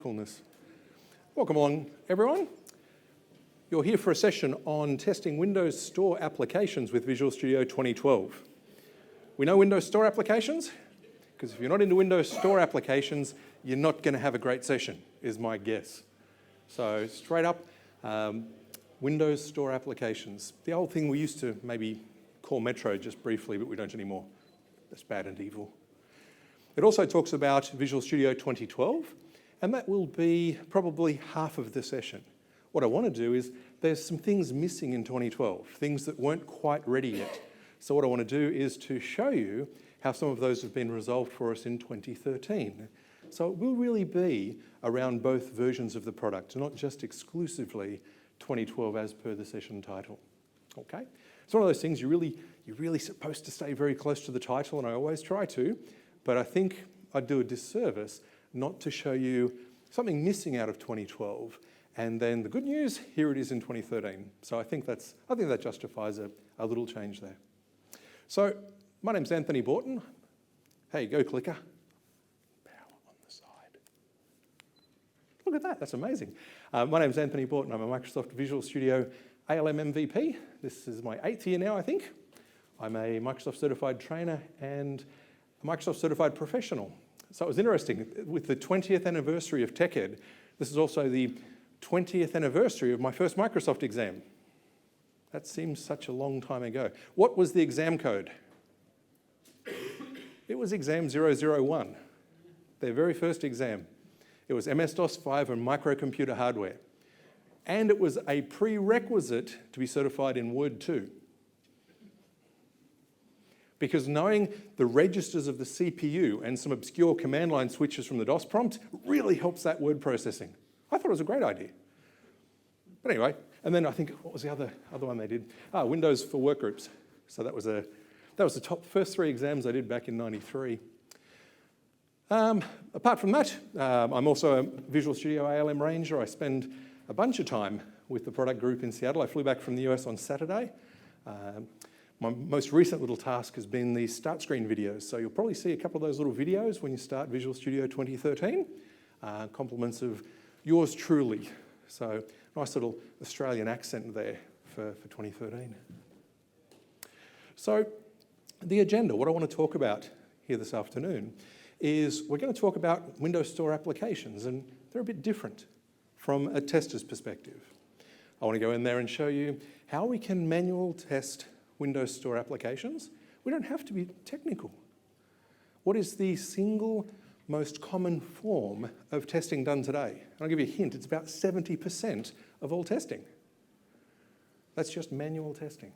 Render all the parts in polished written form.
Coolness. Welcome along, everyone. You're here for a session on testing Windows Store applications with Visual Studio 2012. We know Windows Store applications, because if you're not into Windows Store applications, you're not going to have a great session, is my guess. So straight up, Windows Store applications. The old thing we used to maybe call Metro just briefly, but we don't anymore. That's bad and evil. It also talks about Visual Studio 2012, and that will be probably half of the session. What I want to do is, there's some things missing in 2012, things that weren't quite ready yet. So what I want to do is to show you how some of those have been resolved for us in 2013. So it will really be around both versions of the product, not just exclusively 2012 as per the session title. Okay? It's one of those things you're really supposed to stay very close to the title, and I always try to, but I think I'd do a disservice not to show you something missing out of 2012, and then the good news, here it is in 2013. So I think that justifies a little change there. So my name's Anthony Borton. Hey, go clicker. Power on the side. Look at that, that's amazing. My name's Anthony Borton. I'm a Microsoft Visual Studio ALM MVP. This is my 8th year now, I think. I'm a Microsoft certified trainer and a Microsoft certified professional. So it was interesting, with the 20th anniversary of TechEd, this is also the 20th anniversary of my first Microsoft exam. That seems such a long time ago. What was the exam code? It was exam 001, their very first exam. It was MS-DOS 5 and microcomputer hardware. And it was a prerequisite to be certified in Word 2. Because knowing the registers of the CPU and some obscure command line switches from the DOS prompt really helps that word processing. I thought it was a great idea. But anyway, and then I think, what was the other one they did? Windows for Workgroups. So that was the first 3 exams I did back in '93. Apart from that, I'm also a Visual Studio ALM Ranger. I spend a bunch of time with the product group in Seattle. I flew back from the US on Saturday. My most recent little task has been the start screen videos. So you'll probably see a couple of those little videos when you start Visual Studio 2013. Compliments of yours truly. So nice little Australian accent there for 2013. So the agenda, what I want to talk about here this afternoon is we're going to talk about Windows Store applications, and they're a bit different from a tester's perspective. I want to go in there and show you how we can manual test Windows Store applications. We don't have to be technical. What is the single most common form of testing done today? And I'll give you a hint, it's about 70% of all testing. That's just manual testing.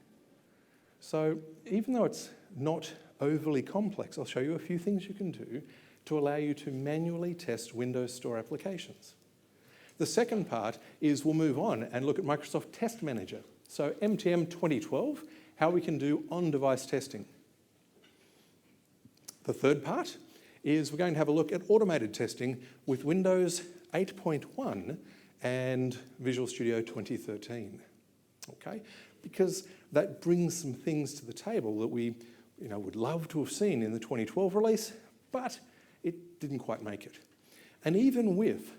So even though it's not overly complex, I'll show you a few things you can do to allow you to manually test Windows Store applications. The second part is we'll move on and look at Microsoft Test Manager. So MTM 2012, how we can do on-device testing. The third part is we're going to have a look at automated testing with Windows 8.1 and Visual Studio 2013. Okay? Because that brings some things to the table that we would love to have seen in the 2012 release, but it didn't quite make it. And even with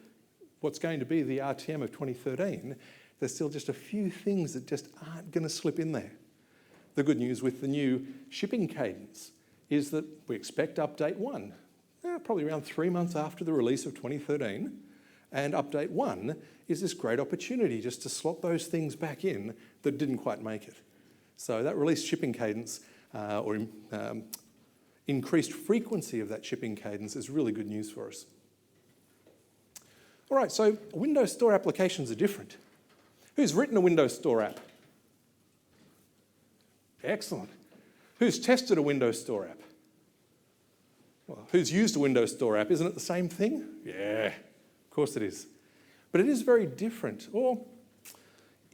what's going to be the RTM of 2013, there's still just a few things that just aren't going to slip in there. The good news with the new shipping cadence is that we expect update 1, probably around 3 months after the release of 2013, and update 1 is this great opportunity just to slot those things back in that didn't quite make it. So that release shipping cadence, or increased frequency of that shipping cadence is really good news for us. All right, so Windows Store applications are different. Who's written a Windows Store app? Excellent. Who's tested a Windows Store app? Well, who's used a Windows Store app? Isn't it the same thing? Yeah, of course it is. But it is very different. Or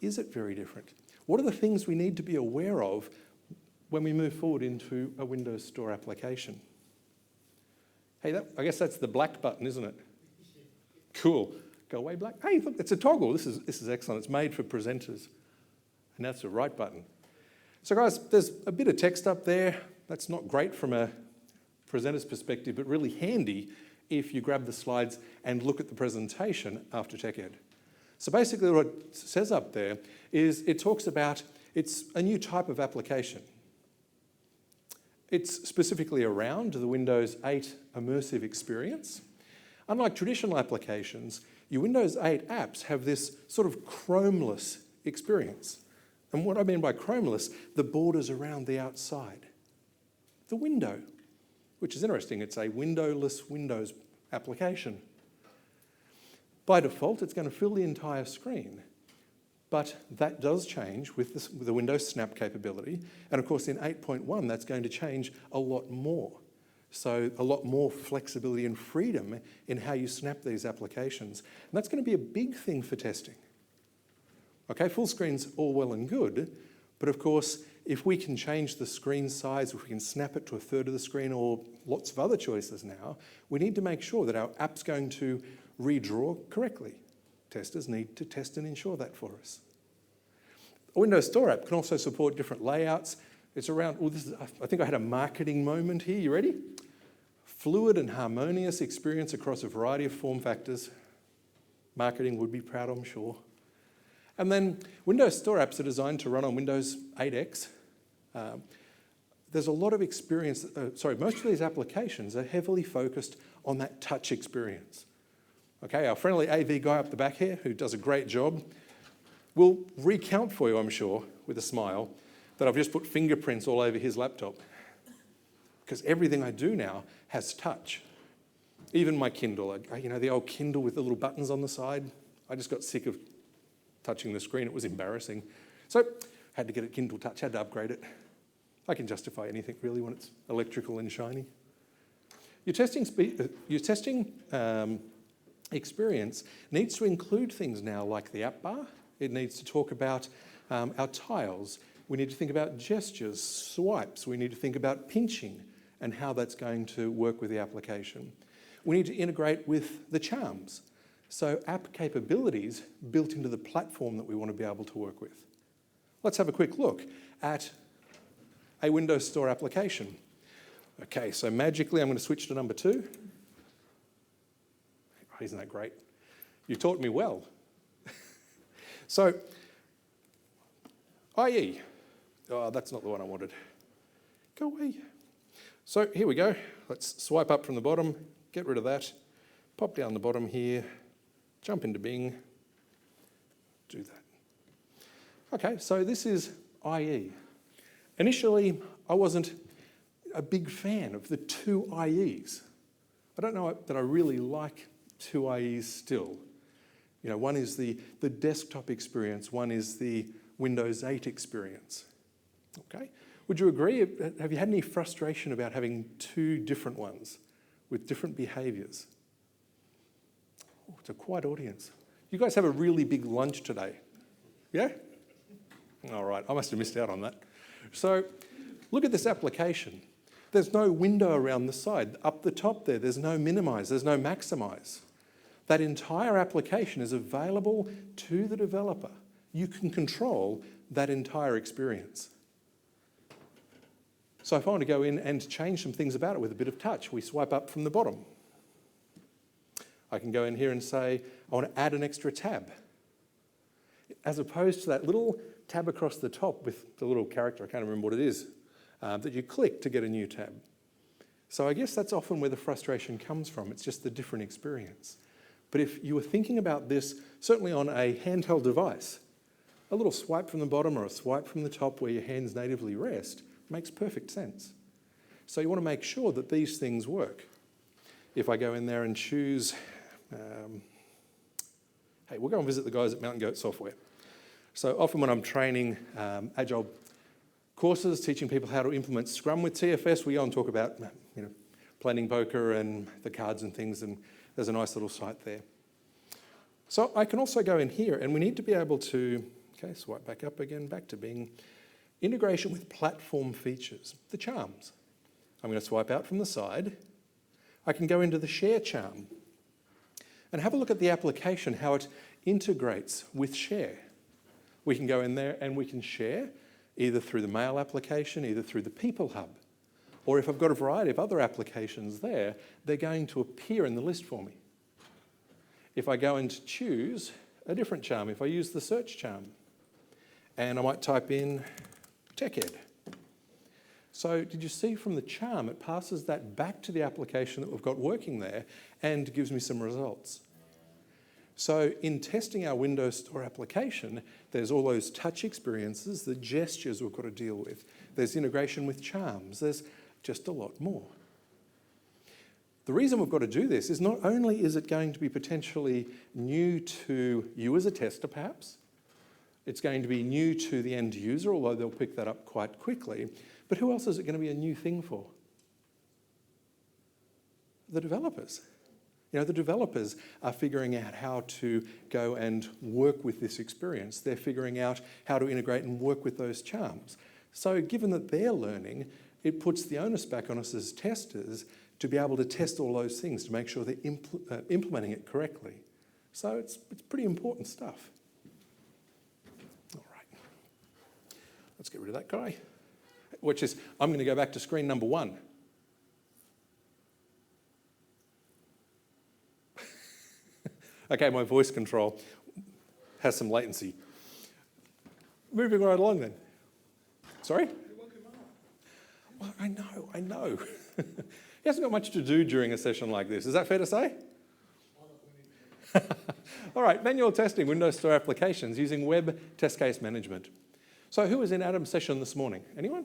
is it very different? What are the things we need to be aware of when we move forward into a Windows Store application? Hey, I guess that's the black button, isn't it? Cool. Go away, black. Hey, look, it's a toggle. This is excellent. It's made for presenters. And that's the right button. So guys, there's a bit of text up there. That's not great from a presenter's perspective, but really handy if you grab the slides and look at the presentation after TechEd. So basically what it says up there is it talks about it's a new type of application. It's specifically around the Windows 8 immersive experience. Unlike traditional applications, your Windows 8 apps have this sort of chromeless experience. And what I mean by chromeless, the borders around the outside. The window, which is interesting, it's a windowless Windows application. By default, it's going to fill the entire screen, but that does change with the Windows Snap capability. And of course, in 8.1, that's going to change a lot more. So a lot more flexibility and freedom in how you snap these applications. And that's going to be a big thing for testing. Okay, full screen's all well and good, but of course, if we can change the screen size, if we can snap it to a third of the screen or lots of other choices now, we need to make sure that our app's going to redraw correctly. Testers need to test and ensure that for us. A Windows Store app can also support different layouts. It's around, I think I had a marketing moment here, you ready? Fluid and harmonious experience across a variety of form factors. Marketing would be proud, I'm sure. And then Windows Store apps are designed to run on Windows 8X. There's a lot of experience, most of these applications are heavily focused on that touch experience. Okay, our friendly AV guy up the back here, who does a great job, will recount for you, I'm sure, with a smile, that I've just put fingerprints all over his laptop. Because everything I do now has touch. Even my Kindle, you know, the old Kindle with the little buttons on the side. I just got sick of touching the screen. It was embarrassing. So had to get a Kindle Touch, had to upgrade it. I can justify anything really when it's electrical and shiny. Your testing experience needs to include things now like the app bar. It needs to talk about our tiles. We need to think about gestures, swipes. We need to think about pinching and how that's going to work with the application. We need to integrate with the charms. So app capabilities built into the platform that we want to be able to work with. Let's have a quick look at a Windows Store application. Okay, so magically I'm going to switch to number 2. Oh, isn't that great? You taught me well. So, IE. Oh, that's not the one I wanted. Go away. So here we go. Let's swipe up from the bottom, get rid of that, pop down the bottom here, jump into Bing, do that. Okay, so this is IE. Initially, I wasn't a big fan of the 2 IEs. I don't know that I really like 2 IEs still. You know, one is the desktop experience, one is the Windows 8 experience. Okay, would you agree? Have you had any frustration about having 2 different ones with different behaviours? Oh, it's a quiet audience. You guys have a really big lunch today, yeah? All right, I must have missed out on that. So look at this application. There's no window around the side. Up the top there's no minimize, there's no maximize. That entire application is available to the developer. You can control that entire experience. So if I want to go in and change some things about it with a bit of touch, we swipe up from the bottom. I can go in here and say, I want to add an extra tab. As opposed to that little tab across the top with the little character, I can't remember what it is, that you click to get a new tab. So I guess that's often where the frustration comes from. It's just the different experience. But if you were thinking about this, certainly on a handheld device, a little swipe from the bottom or a swipe from the top where your hands natively rest makes perfect sense. So you want to make sure that these things work. If I go in there and choose, hey, we'll go and visit the guys at Mountain Goat Software. So often when I'm training Agile courses, teaching people how to implement Scrum with TFS, we go and talk about planning poker and the cards and things, and there's a nice little site there. So I can also go in here, and we need to be able to, okay, swipe back up again, back to Bing, integration with platform features, the charms. I'm going to swipe out from the side. I can go into the share charm and have a look at the application, how it integrates with share. We can go in there and we can share either through the mail application, either through the People Hub, Or if I've got a variety of other applications there, they're going to appear in the list for me. If I go and choose a different charm, if I use the search charm, and I might type in TechEd. So did you see from the charm, it passes that back to the application that we've got working there and gives me some results. So in testing our Windows Store application, there's all those touch experiences, the gestures we've got to deal with. There's integration with charms. There's just a lot more. The reason we've got to do this is not only is it going to be potentially new to you as a tester perhaps, it's going to be new to the end user, although they'll pick that up quite quickly, but who else is it going to be a new thing for? The developers. You know, the developers are figuring out how to go and work with this experience. They're figuring out how to integrate and work with those charms. So given that they're learning, it puts the onus back on us as testers to be able to test all those things to make sure they're implementing it correctly. So it's pretty important stuff. All right. Let's get rid of that guy. Which is, I'm going to go back to screen number 1. Okay, my voice control has some latency. Moving right along then. Sorry? Well, I know. He hasn't got much to do during a session like this. Is that fair to say? All right, manual testing Windows Store applications using web test case management. So who was in Adam's session this morning? Anyone?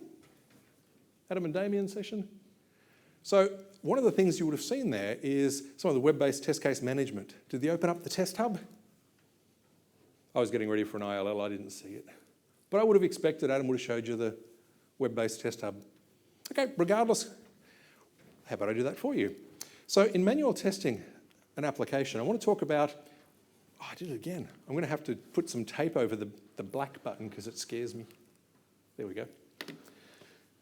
Adam and Damien's session? So one of the things you would have seen there is some of the web-based test case management. Did they open up the test hub? I was getting ready for an ILL, I didn't see it. But I would have expected Adam would have showed you the web-based test hub. Okay, regardless, how about I do that for you? So in manual testing an application, I want to talk about, I did it again. I'm going to have to put some tape over the black button because it scares me. There we go.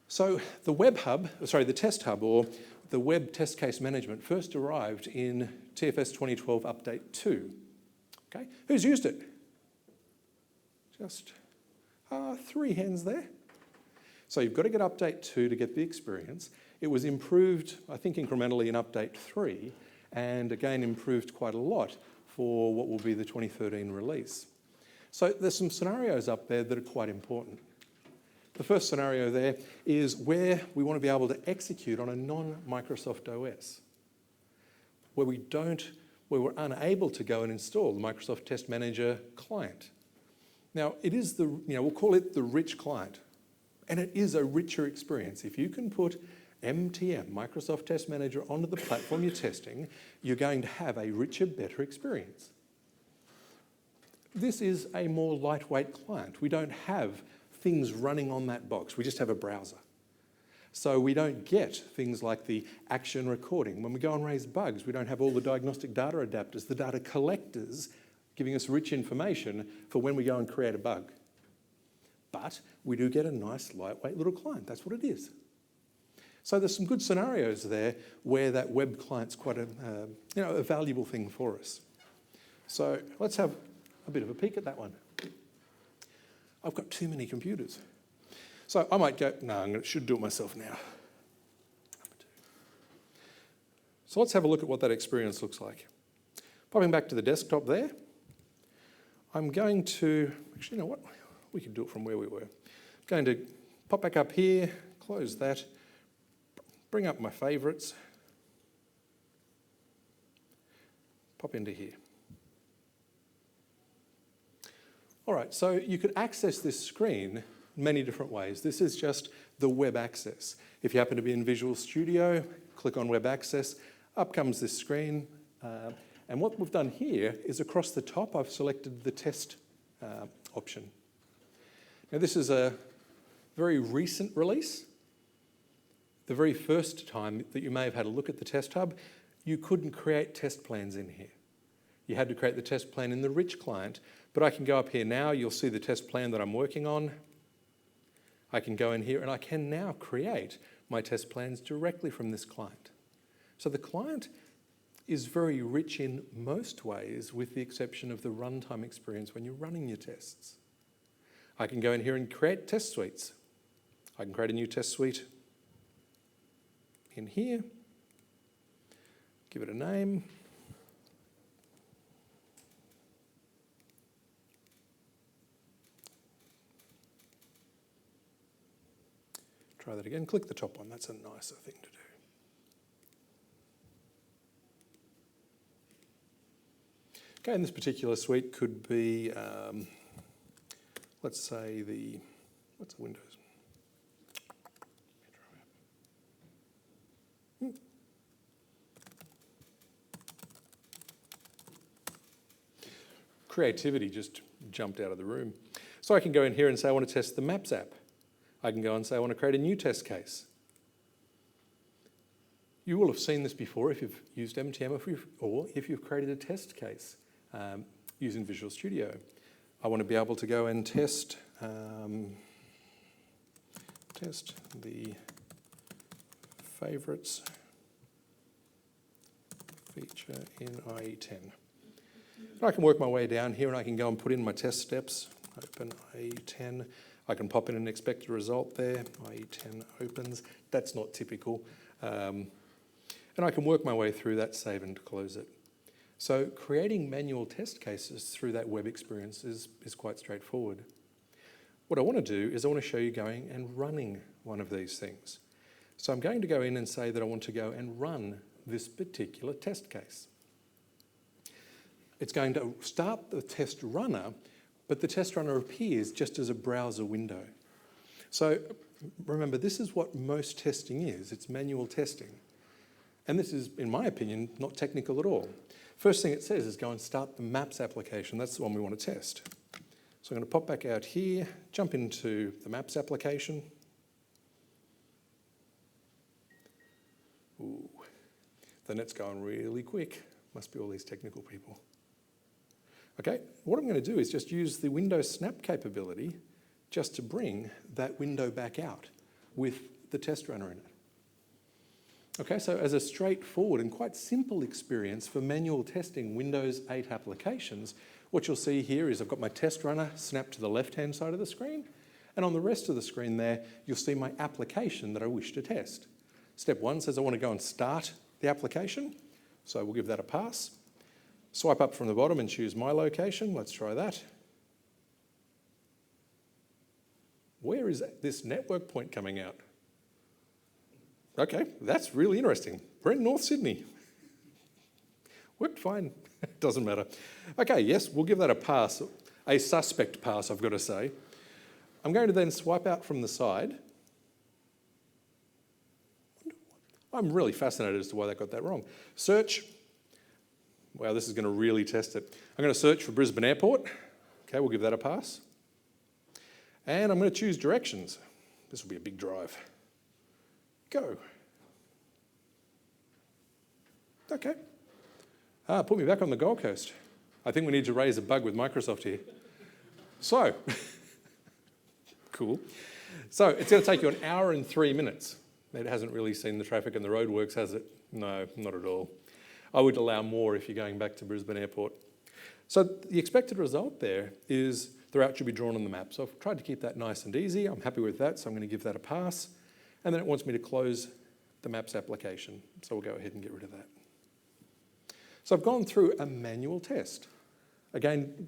So the test hub, or the web test case management, first arrived in TFS 2012 Update 2. Okay, who's used it? Just 3 hands there. So you've got to get Update 2 to get the experience. It was improved, I think, incrementally in Update 3, and again improved quite a lot for what will be the 2013 release. So there's some scenarios up there that are quite important. The first scenario there is where we want to be able to execute on a non-Microsoft OS, where we're unable to go and install the Microsoft Test Manager client. Now, it is we'll call it the rich client, and it is a richer experience. If you can put MTM, Microsoft Test Manager, onto the platform you're testing, you're going to have a richer, better experience. This is a more lightweight client. We don't have things running on that box. We just have a browser. So we don't get things like the action recording. When we go and raise bugs, we don't have all the diagnostic data adapters, the data collectors giving us rich information for when we go and create a bug. But we do get a nice, lightweight little client. That's what it is. So there's some good scenarios there where that web client's quite a valuable thing for us. So let's have a bit of a peek at that one. I've got too many computers. So I might go, no, I should do it myself now. So let's have a look at what that experience looks like. Popping back to the desktop there, I'm going to, actually, you know what? We can do it from where we were. I'm going to pop back up here, close that, bring up my favourites, pop into here. All right, so you could access this screen many different ways. This is just the web access. If you happen to be in Visual Studio, click on Web Access, up comes this screen. And what we've done here is across the top, I've selected the test option. Now this is a very recent release. The very first time that you may have had a look at the test hub, you couldn't create test plans in here. You had to create the test plan in the rich client, but I can go up here now, you'll see the test plan that I'm working on. I can go in here and I can now create my test plans directly from this client. So the client is very rich in most ways, with the exception of the runtime experience when you're running your tests. I can go in here and create test suites. I can create a new test suite. in here, give it a name. Try that again, click the top one, that's a nicer thing to do. Okay, and this particular suite could be, let's say what's the Windows? Creativity just jumped out of the room. So I can go in here and say I want to test the Maps app. I can go and say I want to create a new test case. You will have seen this before if you've used MTM or if you've created a test case using Visual Studio. I want to be able to go and test the favourites feature in IE10. I can work my way down here and I can go and put in my test steps. Open IE10. I can pop in an expected result there. IE10 opens. That's not typical. And I can work my way through that, save and close it. So creating manual test cases through that web experience is quite straightforward. What I want to do is I want to show you going and running one of these things. So I'm going to go in and say that I want to go and run this particular test case. It's going to start the test runner, but the test runner appears just as a browser window. So remember, this is what most testing is. It's manual testing. And this is, in my opinion, not technical at all. First thing it says is go and start the Maps application. That's the one we want to test. So I'm going to pop back out here, jump into the Maps application. Ooh, the net's going really quick. Must be all these technical people. Okay, what I'm going to do is just use the Windows Snap capability just to bring that window back out with the test runner in it. Okay, so as a straightforward and quite simple experience for manual testing Windows 8 applications, what you'll see here is I've got my test runner snapped to the left-hand side of the screen, and on the rest of the screen there, you'll see my application that I wish to test. Step 1 says I want to go and start the application, so we'll give that a pass. Swipe up from the bottom and choose my location. Let's try that. Where is this network point coming out? Okay, that's really interesting. We're in North Sydney. Worked fine, doesn't matter. Okay, yes, we'll give that a pass, a suspect pass, I've got to say. I'm going to then swipe out from the side. I'm really fascinated as to why they got that wrong. Search. Wow, this is going to really test it. I'm going to search for Brisbane Airport. Okay, we'll give that a pass. And I'm going to choose directions. This will be a big drive. Go. Okay. Put me back on the Gold Coast. I think we need to raise a bug with Microsoft here. So, cool. So it's going to take you an hour and 3 minutes. It hasn't really seen the traffic and the roadworks, has it? No, not at all. I would allow more if you're going back to Brisbane Airport. So the expected result there is the route should be drawn on the map. So I've tried to keep that nice and easy. I'm happy with that, so I'm going to give that a pass. And then it wants me to close the Maps application. So we'll go ahead and get rid of that. So I've gone through a manual test. Again,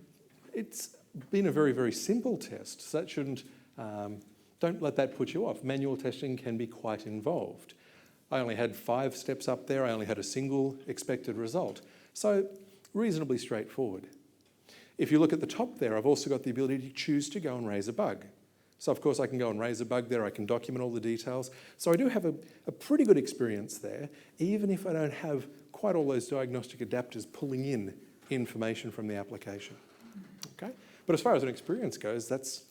it's been a very, very simple test. So that shouldn't, don't let that put you off. Manual testing can be quite involved. I only had 5 steps up there. I only had a single expected result. So reasonably straightforward. If you look at the top there, I've also got the ability to choose to go and raise a bug. So of course I can go and raise a bug there. I can document all the details. So I do have a pretty good experience there, even if I don't have quite all those diagnostic adapters pulling in information from the application. Okay? But as far as an experience goes, that's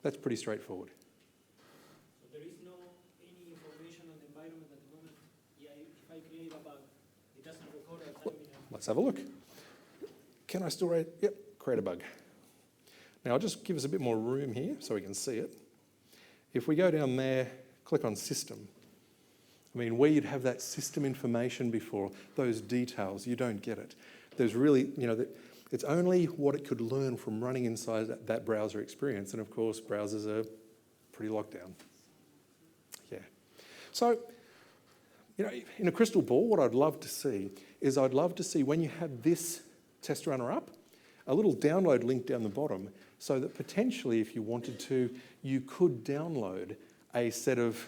pretty straightforward. Let's have a look. Can I still write? Yep, create a bug. Now I'll just give us a bit more room here so we can see it. If we go down there, click on System. I mean, where you'd have that system information before, those details, you don't get it. There's really, it's only what it could learn from running inside that browser experience. And of course, browsers are pretty locked down. Yeah. So, In a crystal ball, what I'd love to see is I'd love to see when you have this test runner up, a little download link down the bottom, so that potentially if you wanted to, you could download a set of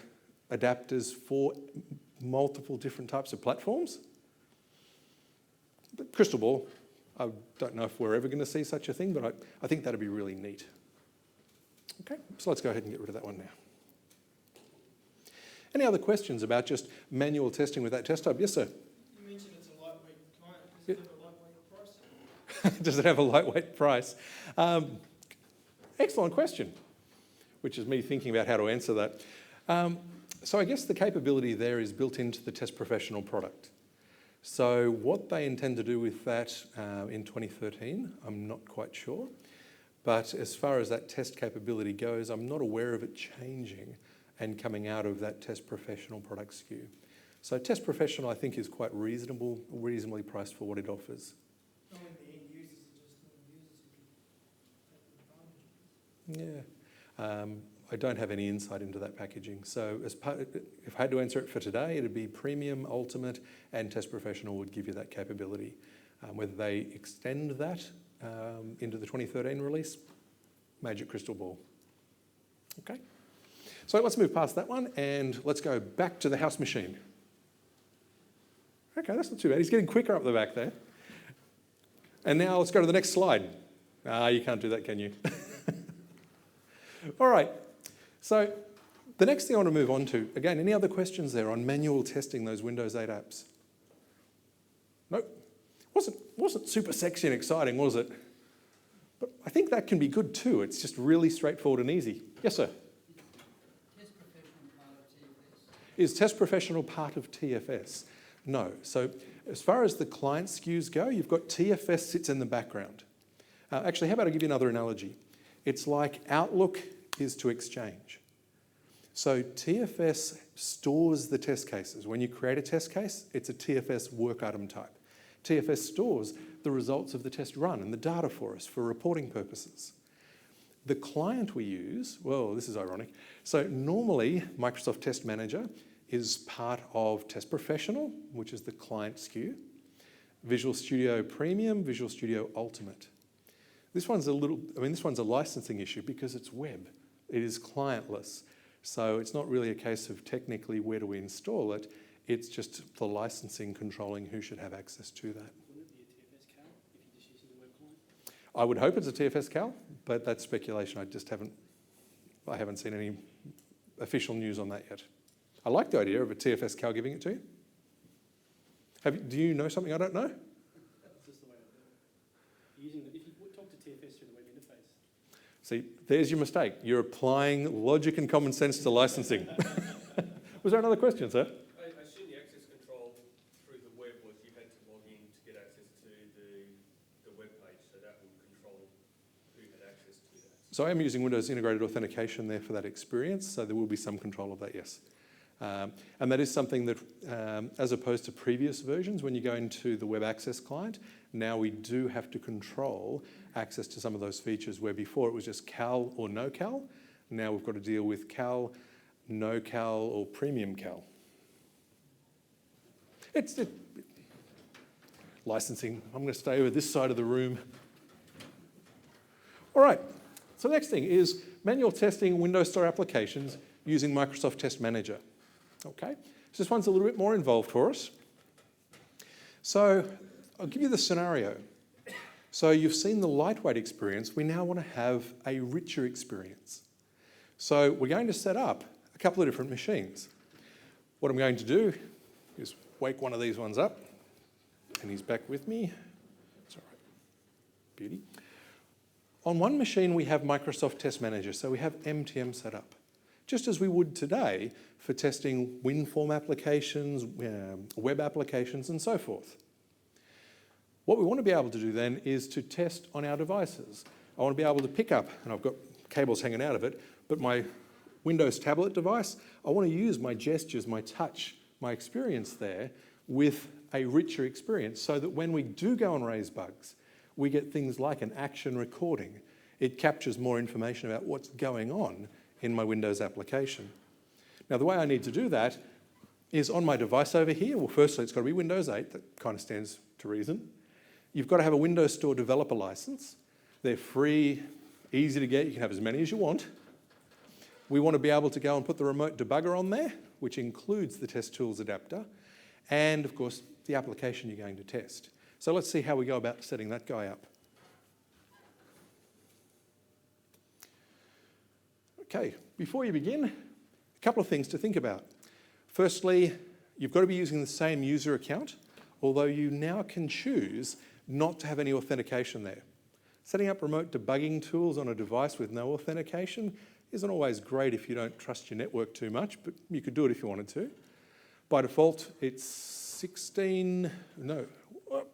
adapters for multiple different types of platforms. But crystal ball, I don't know if we're ever going to see such a thing, but I think that'd be really neat. Okay, so let's go ahead and get rid of that one now. Any other questions about just manual testing with that test hub? Yes, sir? You mentioned it's a lightweight client. Does Does it it have a lightweight price? have a lightweight price? Excellent question, which is me thinking about how to answer that. So I guess the capability there is built into the Test Professional product. So what they intend to do with that in 2013, I'm not quite sure. But as far as that test capability goes, I'm not aware of it changing and coming out of that Test Professional product SKU. So Test Professional, I think, is quite reasonably priced for what it offers. Only the end users are just the users who can take advantage. Yeah. I don't have any insight into that packaging. So if I had to answer it for today, it'd be Premium, Ultimate, and Test Professional would give you that capability. Whether they extend that into the 2013 release, magic crystal ball. Okay. So let's move past that one and let's go back to the house machine. Okay, that's not too bad. He's getting quicker up the back there. And now let's go to the next slide. You can't do that, can you? All right. So the next thing I want to move on to, again, any other questions there on manual testing those Windows 8 apps? Nope. Wasn't super sexy and exciting, was it? But I think that can be good too. It's just really straightforward and easy. Yes, sir? Is Test Professional part of TFS? No. So as far as the client SKUs go, you've got TFS sits in the background. Actually, how about I give you another analogy? It's like Outlook is to Exchange. So TFS stores the test cases. When you create a test case, it's a TFS work item type. TFS stores the results of the test run and the data for us for reporting purposes. The client we use, well, this is ironic. So normally, Microsoft Test Manager is part of Test Professional, which is the client SKU, Visual Studio Premium, Visual Studio Ultimate. This one's a licensing issue because it's web. It is clientless. So it's not really a case of technically where do we install it. It's just the licensing controlling who should have access to that. Wouldn't it be a TFS cal if you're just using the web client? I would hope it's a TFS cal, but that's speculation. I haven't seen any official news on that yet. I like the idea of a TFS cal giving it to you. Do you know something I don't know? That's just the way I do it. If you talk to TFS through the web interface. See, there's your mistake. You're applying logic and common sense to licensing. Was there another question, sir? I assume the access control through the web was you had to log in to get access to the web page, so that would control who had access to that. So I am using Windows Integrated Authentication there for that experience, so there will be some control of that, yes. And that is something that, as opposed to previous versions, when you go into the web access client, now we do have to control access to some of those features where before it was just cal or no cal. Now we've got to deal with cal, no cal, or premium cal. Licensing. I'm going to stay over this side of the room. All right. So the next thing is manual testing Windows Store applications using Microsoft Test Manager. Okay, so this one's a little bit more involved for us. So I'll give you the scenario. So you've seen the lightweight experience. We now want to have a richer experience. So we're going to set up a couple of different machines. What I'm going to do is wake one of these ones up, and he's back with me. It's all right. Beauty. On one machine, we have Microsoft Test Manager, so we have MTM set up, just as we would today for testing WinForm applications, web applications, and so forth. What we want to be able to do then is to test on our devices. I want to be able to pick up, and I've got cables hanging out of it, but my Windows tablet device, I want to use my gestures, my touch, my experience there with a richer experience so that when we do go and raise bugs, we get things like an action recording. It captures more information about what's going on in my Windows application. Now, the way I need to do that is on my device over here. Well, firstly, it's got to be Windows 8. That kind of stands to reason. You've got to have a Windows Store developer license. They're free, easy to get. You can have as many as you want. We want to be able to go and put the remote debugger on there, which includes the test tools adapter, and of course, the application you're going to test. So let's see how we go about setting that guy up. Okay, before you begin, a couple of things to think about. Firstly, you've got to be using the same user account, although you now can choose not to have any authentication there. Setting up remote debugging tools on a device with no authentication isn't always great if you don't trust your network too much, but you could do it if you wanted to. By default, it's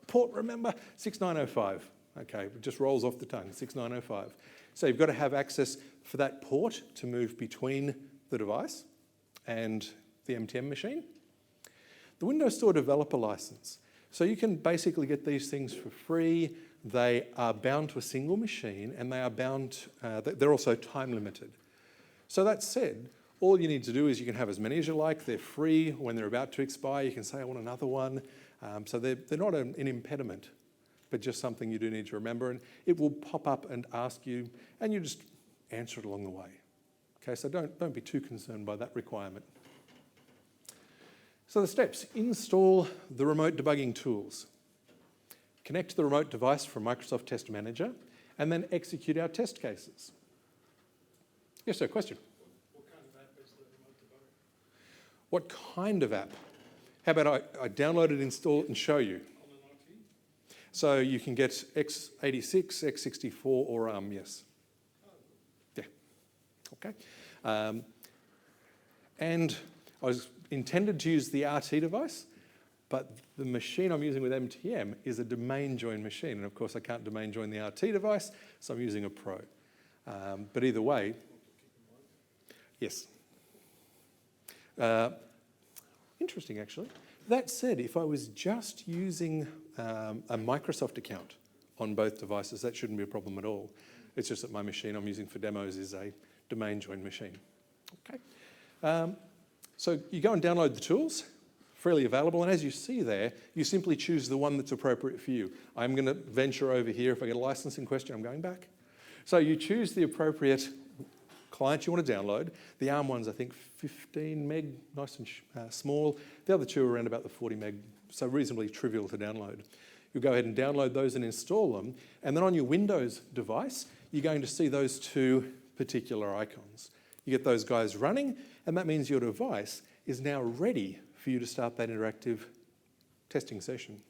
port, remember? 6905. Okay, it just rolls off the tongue, 6905. So you've got to have access for that port to move between the device and the MTM machine. The Windows Store developer license. So you can basically get these things for free. They are bound to a single machine, and they are they're also time limited. So that said, all you need to do is you can have as many as you like. They're free. When they're about to expire, you can say, I want another one. So they're not an impediment, but just something you do need to remember. And it will pop up and ask you, and you just answer it along the way. Okay, so don't be too concerned by that requirement. So the steps: install the remote debugging tools, connect to the remote device from Microsoft Test Manager, and then execute our test cases. Yes, sir, question? What kind of app is the remote debugger? What kind of app? How about I download it, install it, and show you? On an RT? So you can get x86, x64, or ARM, yes. Oh. Yeah, okay. And I was intended to use the RT device, but the machine I'm using with MTM is a domain join machine, and of course I can't domain join the RT device, so I'm using a Pro. But either way, yes. Interesting, actually. That said, if I was just using a Microsoft account on both devices, that shouldn't be a problem at all. It's just that my machine I'm using for demos is a domain join machine. Okay. So you go and download the tools, freely available, and as you see there, you simply choose the one that's appropriate for you. I'm going to venture over here. If I get a licensing question, I'm going back. So you choose the appropriate client you want to download. The ARM one's, I think, 15 meg, nice and small. The other two are around about the 40 meg, so reasonably trivial to download. You'll go ahead and download those and install them, and then on your Windows device, you're going to see those two particular icons. You get those guys running, and that means your device is now ready for you to start that interactive testing session.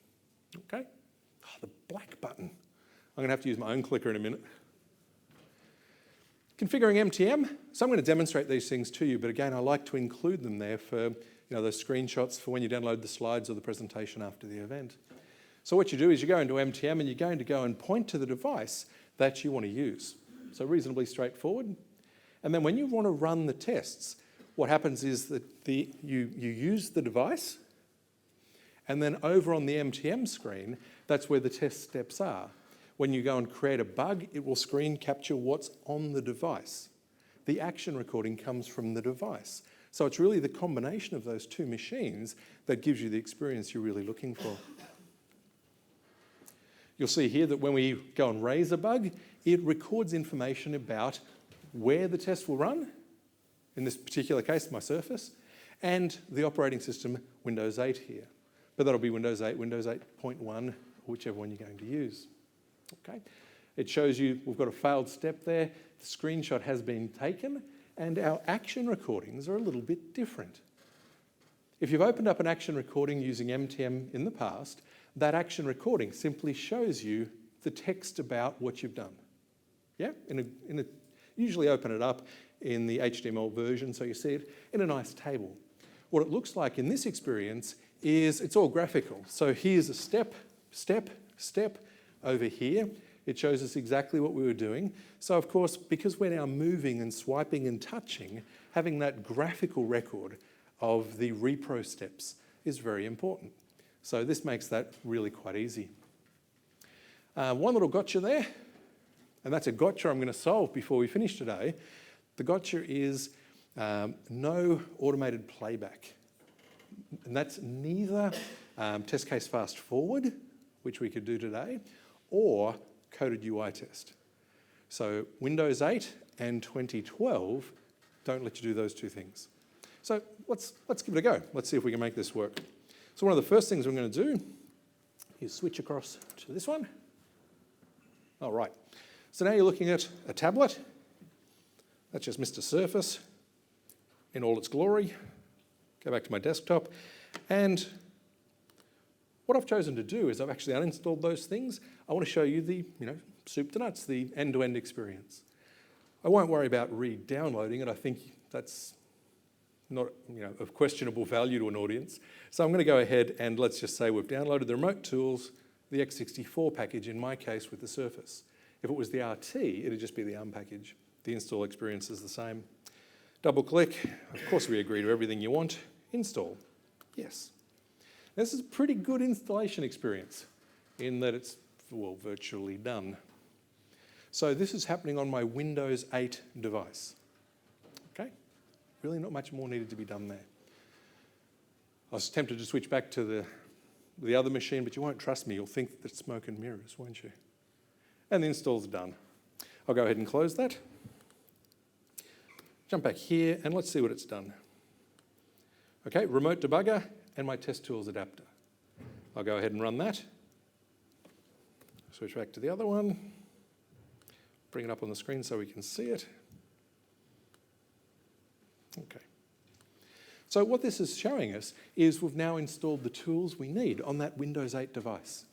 Okay? Oh, the black button. I'm going to have to use my own clicker in a minute. Configuring MTM. So I'm going to demonstrate these things to you, but again, I like to include them there for those screenshots for when you download the slides or the presentation after the event. So what you do is you go into MTM and you're going to go and point to the device that you want to use. So reasonably straightforward. And then when you want to run the tests, what happens is that you use the device, and then over on the MTM screen, that's where the test steps are. When you go and create a bug, it will screen capture what's on the device. The action recording comes from the device. So it's really the combination of those two machines that gives you the experience you're really looking for. You'll see here that when we go and raise a bug, it records information about where the test will run, in this particular case, my Surface, and the operating system, Windows 8 here. But that'll be Windows 8, Windows 8.1, whichever one you're going to use. Okay. It shows you we've got a failed step there, the screenshot has been taken, and our action recordings are a little bit different. If you've opened up an action recording using MTM in the past, that action recording simply shows you the text about what you've done. Yeah? Usually open it up in the HTML version so you see it in a nice table. What it looks like in this experience is it's all graphical. So here's a step, step, step over here. It shows us exactly what we were doing. So of course, because we're now moving and swiping and touching, having that graphical record of the repro steps is very important. So this makes that really quite easy. One little gotcha there, and that's a gotcha I'm going to solve before we finish today. The gotcha is no automated playback. And that's neither test case fast forward, which we could do today, or coded UI test. So Windows 8 and 2012 don't let you do those two things. So let's give it a go. Let's see if we can make this work. So one of the first things I'm going to do is switch across to this one. All right. So now you're looking at a tablet. That's just Mr. Surface in all its glory. Go back to my desktop. And what I've chosen to do is I've actually uninstalled those things. I want to show you the, soup to nuts, the end-to-end experience. I won't worry about re-downloading it. I think that's not, of questionable value to an audience. So I'm going to go ahead and let's just say we've downloaded the remote tools, the x64 package in my case with the Surface. If it was the RT, it'd just be the ARM package. The install experience is the same. Double click. Of course we agree to everything you want. Install. Yes. This is a pretty good installation experience in that it's, virtually done. So this is happening on my Windows 8 device. Okay? Really not much more needed to be done there. I was tempted to switch back to the other machine, but you won't trust me. You'll think that it's smoke and mirrors, won't you? And the install's done. I'll go ahead and close that. Jump back here and let's see what it's done. Okay, remote debugger and my test tools adapter. I'll go ahead and run that. Switch back to the other one. Bring it up on the screen so we can see it. Okay. So what this is showing us is we've now installed the tools we need on that Windows 8 device.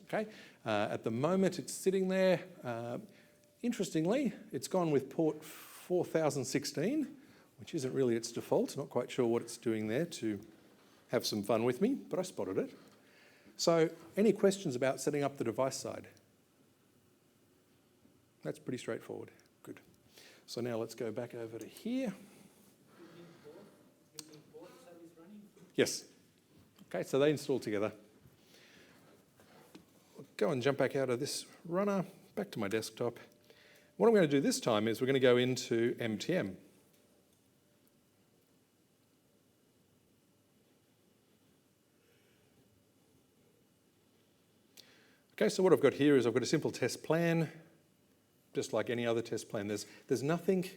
Okay. At the moment it's sitting there. Interestingly, it's gone with port 4016, which isn't really its default. Not quite sure what it's doing there to have some fun with me, but I spotted it. So any questions about setting up the device side? That's pretty straightforward. Good. So now let's go back over to here. Yes. Okay, so they install together. I'll go and jump back out of this runner, back to my desktop. What I'm going to do this time is we're going to go into MTM. Okay, so what I've got here is I've got a simple test plan, just like any other test plan. There's nothing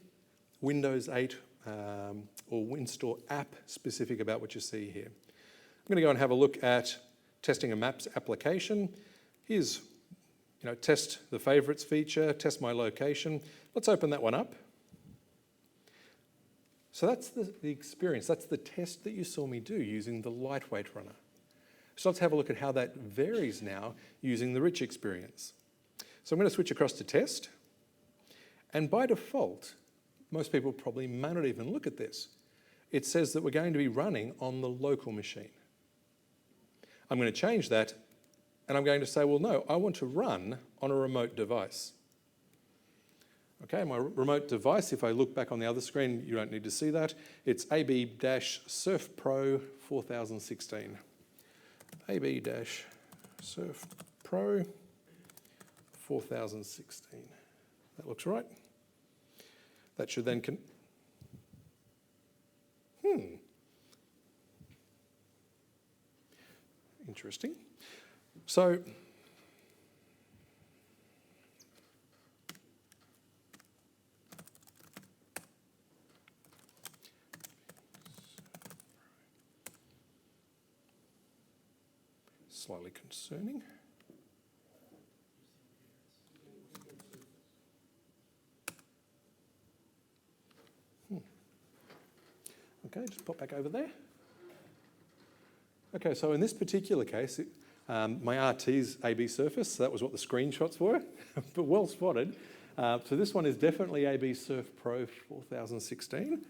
Windows 8 or WinStore app specific about what you see here. I'm going to go and have a look at testing a maps application. Here's, test the favorites feature, test my location. Let's open that one up. So that's the experience. That's the test that you saw me do using the lightweight runner. So let's have a look at how that varies now using the rich experience. So I'm going to switch across to test. And by default, most people probably may not even look at this. It says that we're going to be running on the local machine. I'm going to change that, and I'm going to say, well, no, I want to run on a remote device. Okay, my remote device, if I look back on the other screen, you don't need to see that. It's AB-Surf Pro 4016. AB-Surf Pro 4016. That looks right. That should then Interesting. So slightly concerning. Okay, just pop back over there. Okay, so in this particular case, my RT's AB Surface, so that was what the screenshots were, but well spotted. So this one is definitely AB Surf Pro 4016,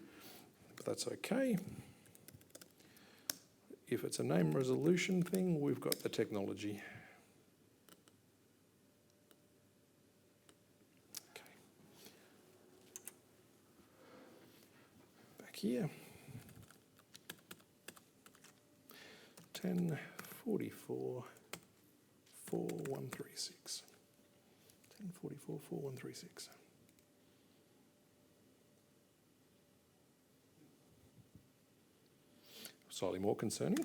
but that's okay. If it's a name resolution thing, we've got the technology. Okay. Back here. 1044 4136. 1044 4136. slightly more concerning.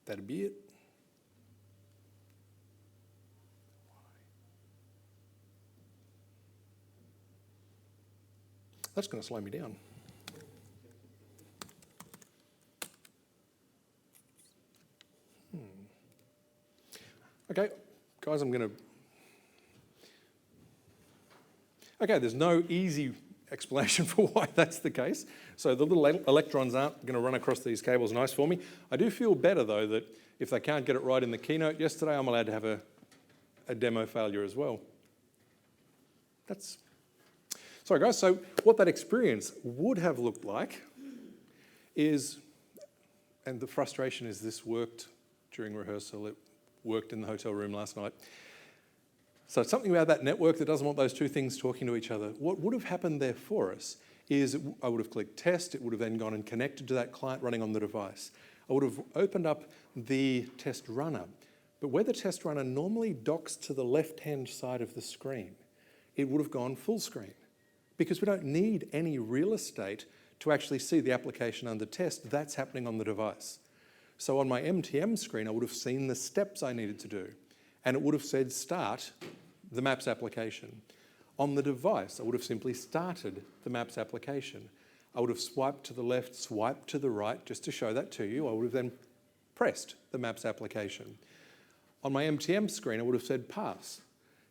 That'd be it. That's going to slow me down. Okay, guys, Okay, there's no easy explanation for why that's the case. So the little electrons aren't going to run across these cables nice for me. I do feel better, though, that if they can't get it right in the keynote yesterday, I'm allowed to have a demo failure as well. Sorry, guys. So what that experience would have looked like is, and the frustration is this worked during rehearsal, it worked in the hotel room last night. So it's something about that network that doesn't want those two things talking to each other. What would have happened there for us is I would have clicked test, it would have then gone and connected to that client running on the device. I would have opened up the test runner, but where the test runner normally docks to the left-hand side of the screen, it would have gone full screen because we don't need any real estate to actually see the application under test. That's happening on the device. So on my MTM screen, I would have seen the steps I needed to do, and it would have said start the Maps application. On the device, I would have simply started the Maps application. I would have swiped to the left, swiped to the right, just to show that to you. I would have then pressed the Maps application. On my MTM screen, I would have said pass.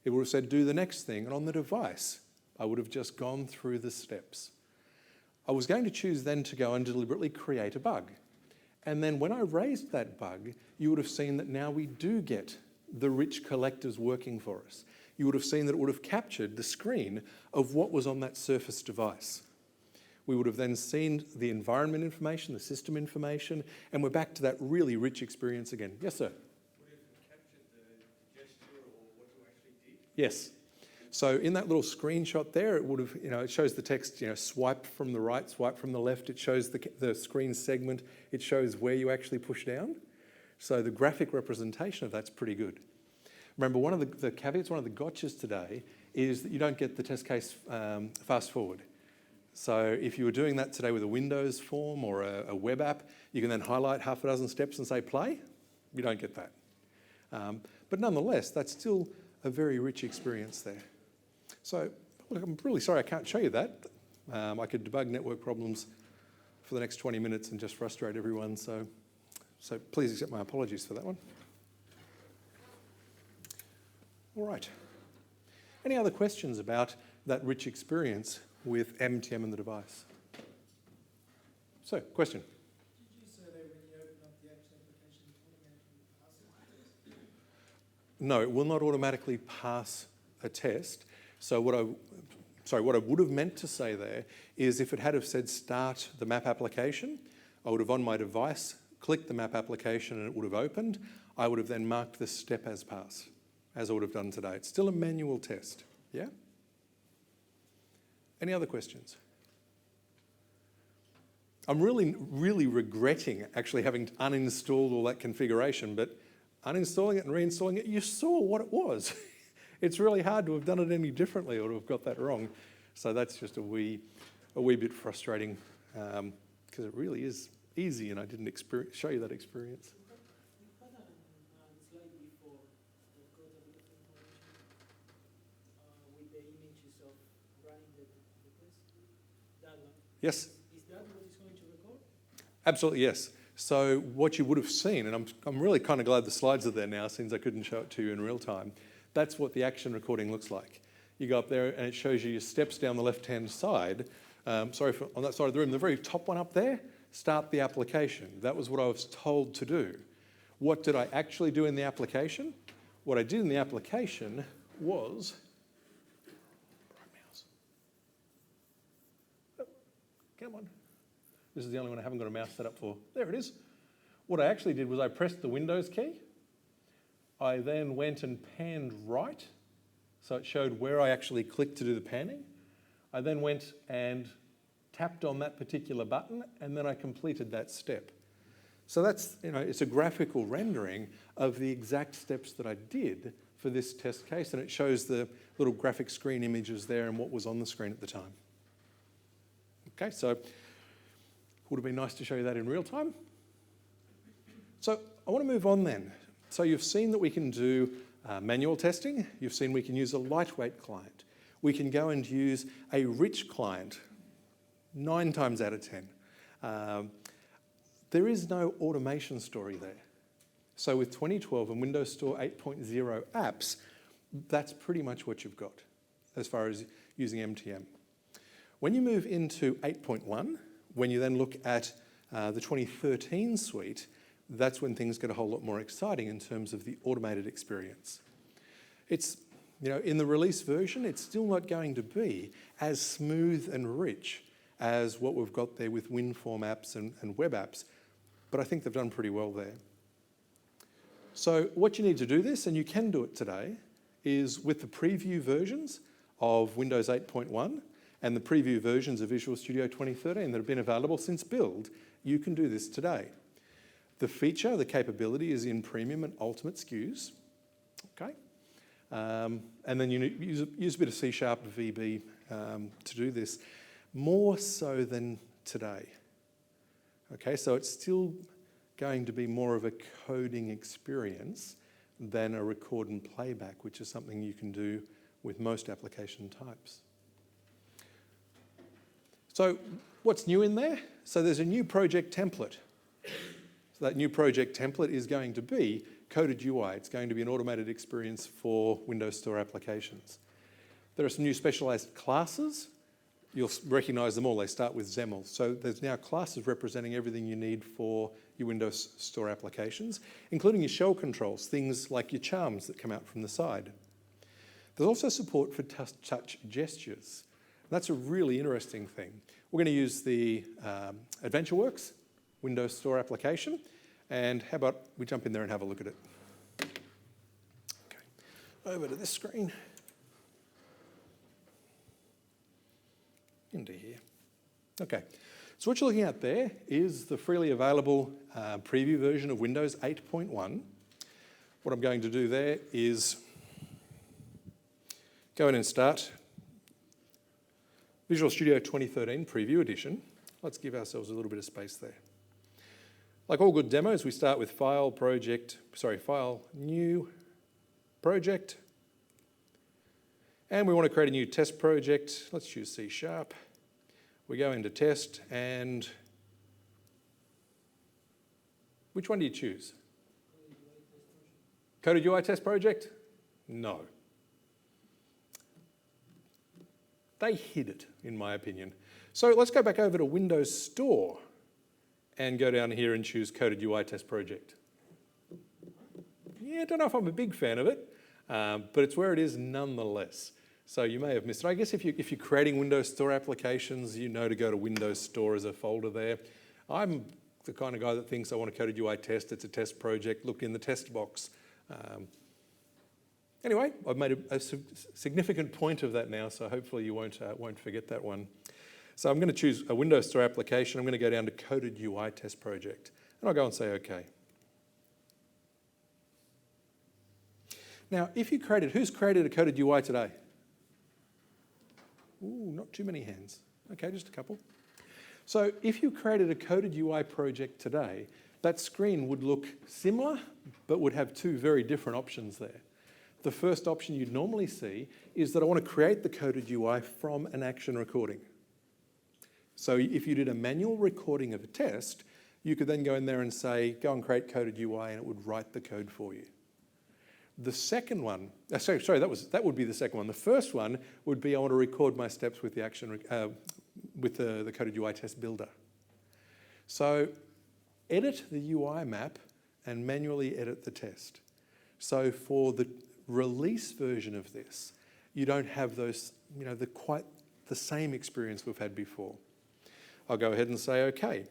It would have said do the next thing, and on the device, I would have just gone through the steps. I was going to choose then to go and deliberately create a bug. And then when I raised that bug, you would have seen that now we do get the rich collectors working for us. You would have seen that it would have captured the screen of what was on that Surface device. We would have then seen the environment information, the system information, and we're back to that really rich experience again. Yes, sir? Would it have captured the gesture or what you actually did? Yes. So in that little screenshot there, it would have, it shows the text, swipe from the right, swipe from the left. It shows the screen segment. It shows where you actually push down. So the graphic representation of that's pretty good. Remember, one of the caveats, one of the gotchas today is that you don't get the test case fast forward. So if you were doing that today with a Windows form or a web app, you can then highlight half a dozen steps and say play. You don't get that. But nonetheless, that's still a very rich experience there. So look, I'm really sorry I can't show you that. I could debug network problems for the next 20 minutes and just frustrate everyone. So please accept my apologies for that one. All right. Any other questions about that rich experience with MTM and the device? So, question? Did you say that when you open up the actual application, it automatically passes the test? No, it will not automatically pass a test. So what I would have meant to say there is if it had have said start the map application, I would have on my device clicked the map application and it would have opened. I would have then marked this step as pass, as I would have done today. It's still a manual test, yeah? Any other questions? I'm really, really regretting actually having uninstalled all that configuration, but uninstalling it and reinstalling it, you saw what it was. It's really hard to have done it any differently or to have got that wrong. So that's just a wee bit frustrating because it really is easy and I didn't show you that experience. We had a slide before that got a bit of information with the images of running the test. That one. Yes? Is that what it's going to record? Absolutely, yes. So what you would have seen, and I'm really kind of glad the slides are there now since I couldn't show it to you in real time, that's what the action recording looks like. You go up there and it shows you your steps down the left-hand side. On that side of the room, the very top one up there, start the application. That was what I was told to do. What did I actually do in the application? What I did in the application was, come on. This is the only one I haven't got a mouse set up for. There it is. What I actually did was I pressed the Windows key. I then went and panned right, so it showed where I actually clicked to do the panning. I then went and tapped on that particular button and then I completed that step. So that's, it's a graphical rendering of the exact steps that I did for this test case, and it shows the little graphic screen images there and what was on the screen at the time. Okay, so would have been nice to show you that in real time. So I want to move on then. So you've seen that we can do manual testing. You've seen we can use a lightweight client. We can go and use a rich client 9 times out of 10. There is no automation story there. So with 2012 and Windows Store 8.0 apps, that's pretty much what you've got as far as using MTM. When you move into 8.1, when you then look at the 2013 suite, that's when things get a whole lot more exciting in terms of the automated experience. It's, in the release version, it's still not going to be as smooth and rich as what we've got there with WinForm apps and web apps, but I think they've done pretty well there. So what you need to do this, and you can do it today, is with the preview versions of Windows 8.1 and the preview versions of Visual Studio 2013 that have been available since build, you can do this today. The feature, the capability is in Premium and Ultimate SKUs, okay? And then you use a bit of C# VB to do this, more so than today. Okay, so it's still going to be more of a coding experience than a record and playback, which is something you can do with most application types. So what's new in there? So there's a new project template. So that new project template is going to be coded UI. It's going to be an automated experience for Windows Store applications. There are some new specialized classes. You'll recognize them all. They start with XAML. So there's now classes representing everything you need for your Windows Store applications, including your shell controls, things like your charms that come out from the side. There's also support for touch gestures. That's a really interesting thing. We're going to use the AdventureWorks Windows Store application, and how about we jump in there and have a look at it. Okay. Over to this screen. Into here. Okay, so what you're looking at there is the freely available preview version of Windows 8.1. What I'm going to do there is go in and start Visual Studio 2013 Preview Edition. Let's give ourselves a little bit of space there. Like all good demos, we start with File, New, Project. And we want to create a new test project. Let's choose C#. We go into test, and which one do you choose? Coded UI test project? No. They hid it, in my opinion. So let's go back over to Windows Store and go down here and choose Coded UI test project. Yeah, I don't know if I'm a big fan of it, but it's where it is nonetheless. So you may have missed it. I guess if you're creating Windows Store applications, you know to go to Windows Store as a folder there. I'm the kind of guy that thinks I want a Coded UI test. It's a test project. Look in the test box. Anyway, I've made a significant point of that now, so hopefully you won't forget that one. So I'm going to choose a Windows Store application. I'm going to go down to Coded UI test project, and I'll go and say OK. Now, who's created a Coded UI today? Ooh, not too many hands. Okay, just a couple. So if you created a Coded UI project today, that screen would look similar, but would have 2 very different options there. The first option you'd normally see is that I want to create the Coded UI from an action recording. So if you did a manual recording of a test, you could then go in there and say, go and create Coded UI, and it would write the code for you. The second one, that would be the second one. The first one would be I want to record my steps with the action, with the Coded UI test builder. So edit the UI map and manually edit the test. So for the release version of this, you don't have those, quite the same experience we've had before. I'll go ahead and say OK.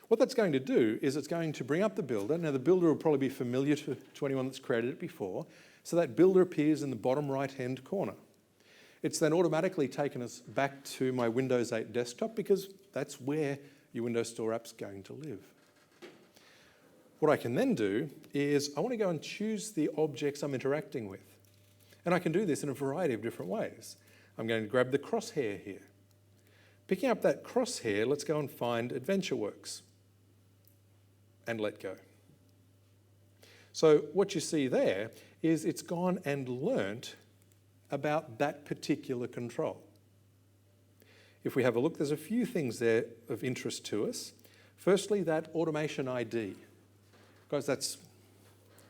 What that's going to do is it's going to bring up the builder. Now the builder will probably be familiar to anyone that's created it before. So that builder appears in the bottom right-hand corner. It's then automatically taken us back to my Windows 8 desktop because that's where your Windows Store app's going to live. What I can then do is I want to go and choose the objects I'm interacting with. And I can do this in a variety of different ways. I'm going to grab the crosshair here. Picking up that crosshair, let's go and find AdventureWorks and let go. So what you see there is it's gone and learnt about that particular control. If we have a look, there's a few things there of interest to us. Firstly, that automation ID. Guys, that's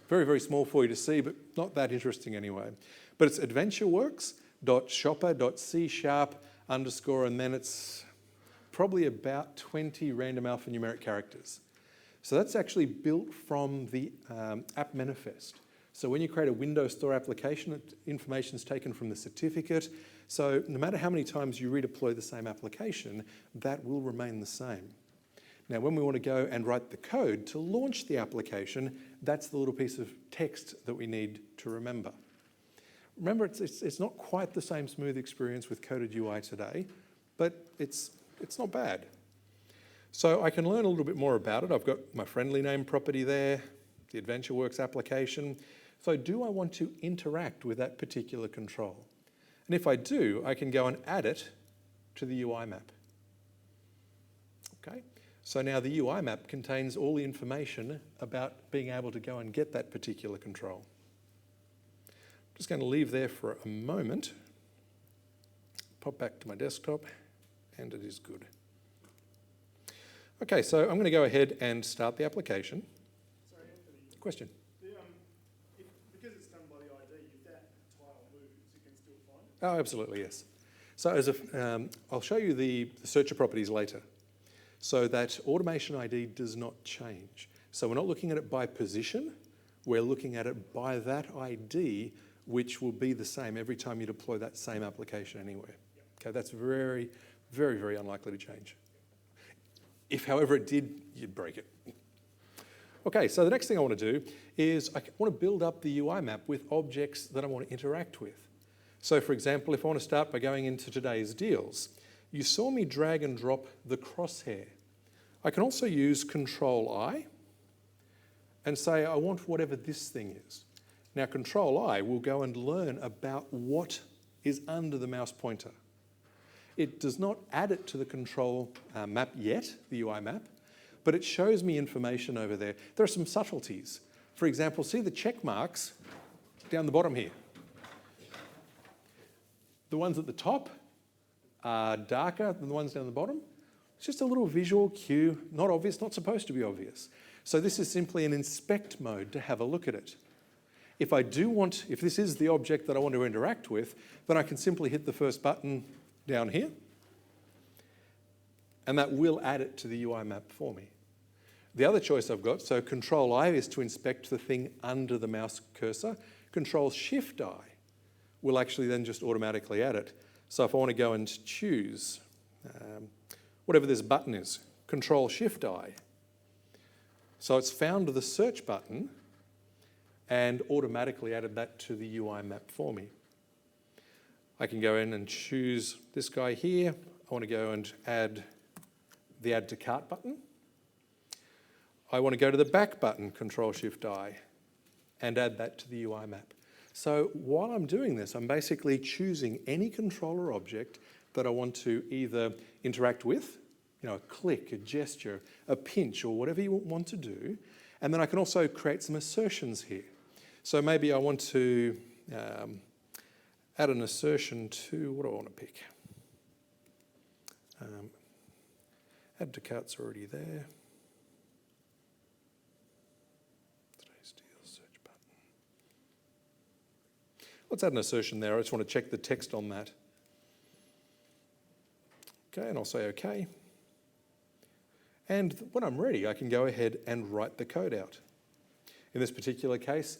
very, very small for you to see, but not that interesting anyway. But it's adventureworks.shopper.c# underscore, and then it's probably about 20 random alphanumeric characters. So that's actually built from the app manifest. So when you create a Windows Store application, information is taken from the certificate. So no matter how many times you redeploy the same application, that will remain the same. Now, when we want to go and write the code to launch the application, that's the little piece of text that we need to remember. Remember, it's not quite the same smooth experience with coded UI today, but it's not bad. So I can learn a little bit more about it. I've got my friendly name property there, the AdventureWorks application. So do I want to interact with that particular control? And if I do, I can go and add it to the UI map. Okay, so now the UI map contains all the information about being able to go and get that particular control. I'm just going to leave there for a moment, pop back to my desktop, and it is good. Okay, so I'm going to go ahead and start the application. Sorry, Anthony. Question? Because it's done by the ID, if that tile moves, you can still find it? Oh, absolutely, yes. So I'll show you the searcher properties later. So that automation ID does not change. So we're not looking at it by position, we're looking at it by that ID, which will be the same every time you deploy that same application anywhere. Okay, that's very, very, very unlikely to change. If, however, it did, you'd break it. Okay, so the next thing I want to do is I want to build up the UI map with objects that I want to interact with. So for example, if I want to start by going into today's deals, you saw me drag and drop the crosshair. I can also use Control-I and say I want whatever this thing is. Now Control-I will go and learn about what is under the mouse pointer. It does not add it to the control map yet, the UI map, but it shows me information over there. There are some subtleties. For example, see the check marks down the bottom here. The ones at the top are darker than the ones down the bottom. It's just a little visual cue, not obvious, not supposed to be obvious. So this is simply an inspect mode to have a look at it. If this is the object that I want to interact with, then I can simply hit the first button down here, and that will add it to the UI map for me. The other choice I've got, so Control-I is to inspect the thing under the mouse cursor. Control-Shift-I will actually then just automatically add it. So if I want to go and choose whatever this button is, Control-Shift-I. So it's found the search button and automatically added that to the UI map for me. I can go in and choose this guy here. I want to go and add the Add to Cart button. I want to go to the back button, Control-Shift-I, and add that to the UI map. So while I'm doing this, I'm basically choosing any controller object that I want to either interact with, a click, a gesture, a pinch, or whatever you want to do. And then I can also create some assertions here. So maybe I want to add an assertion to, what do I want to pick? Add to cart's already there. Today's deal search button. Let's add an assertion there. I just want to check the text on that. Okay, and I'll say okay. And when I'm ready, I can go ahead and write the code out. In this particular case,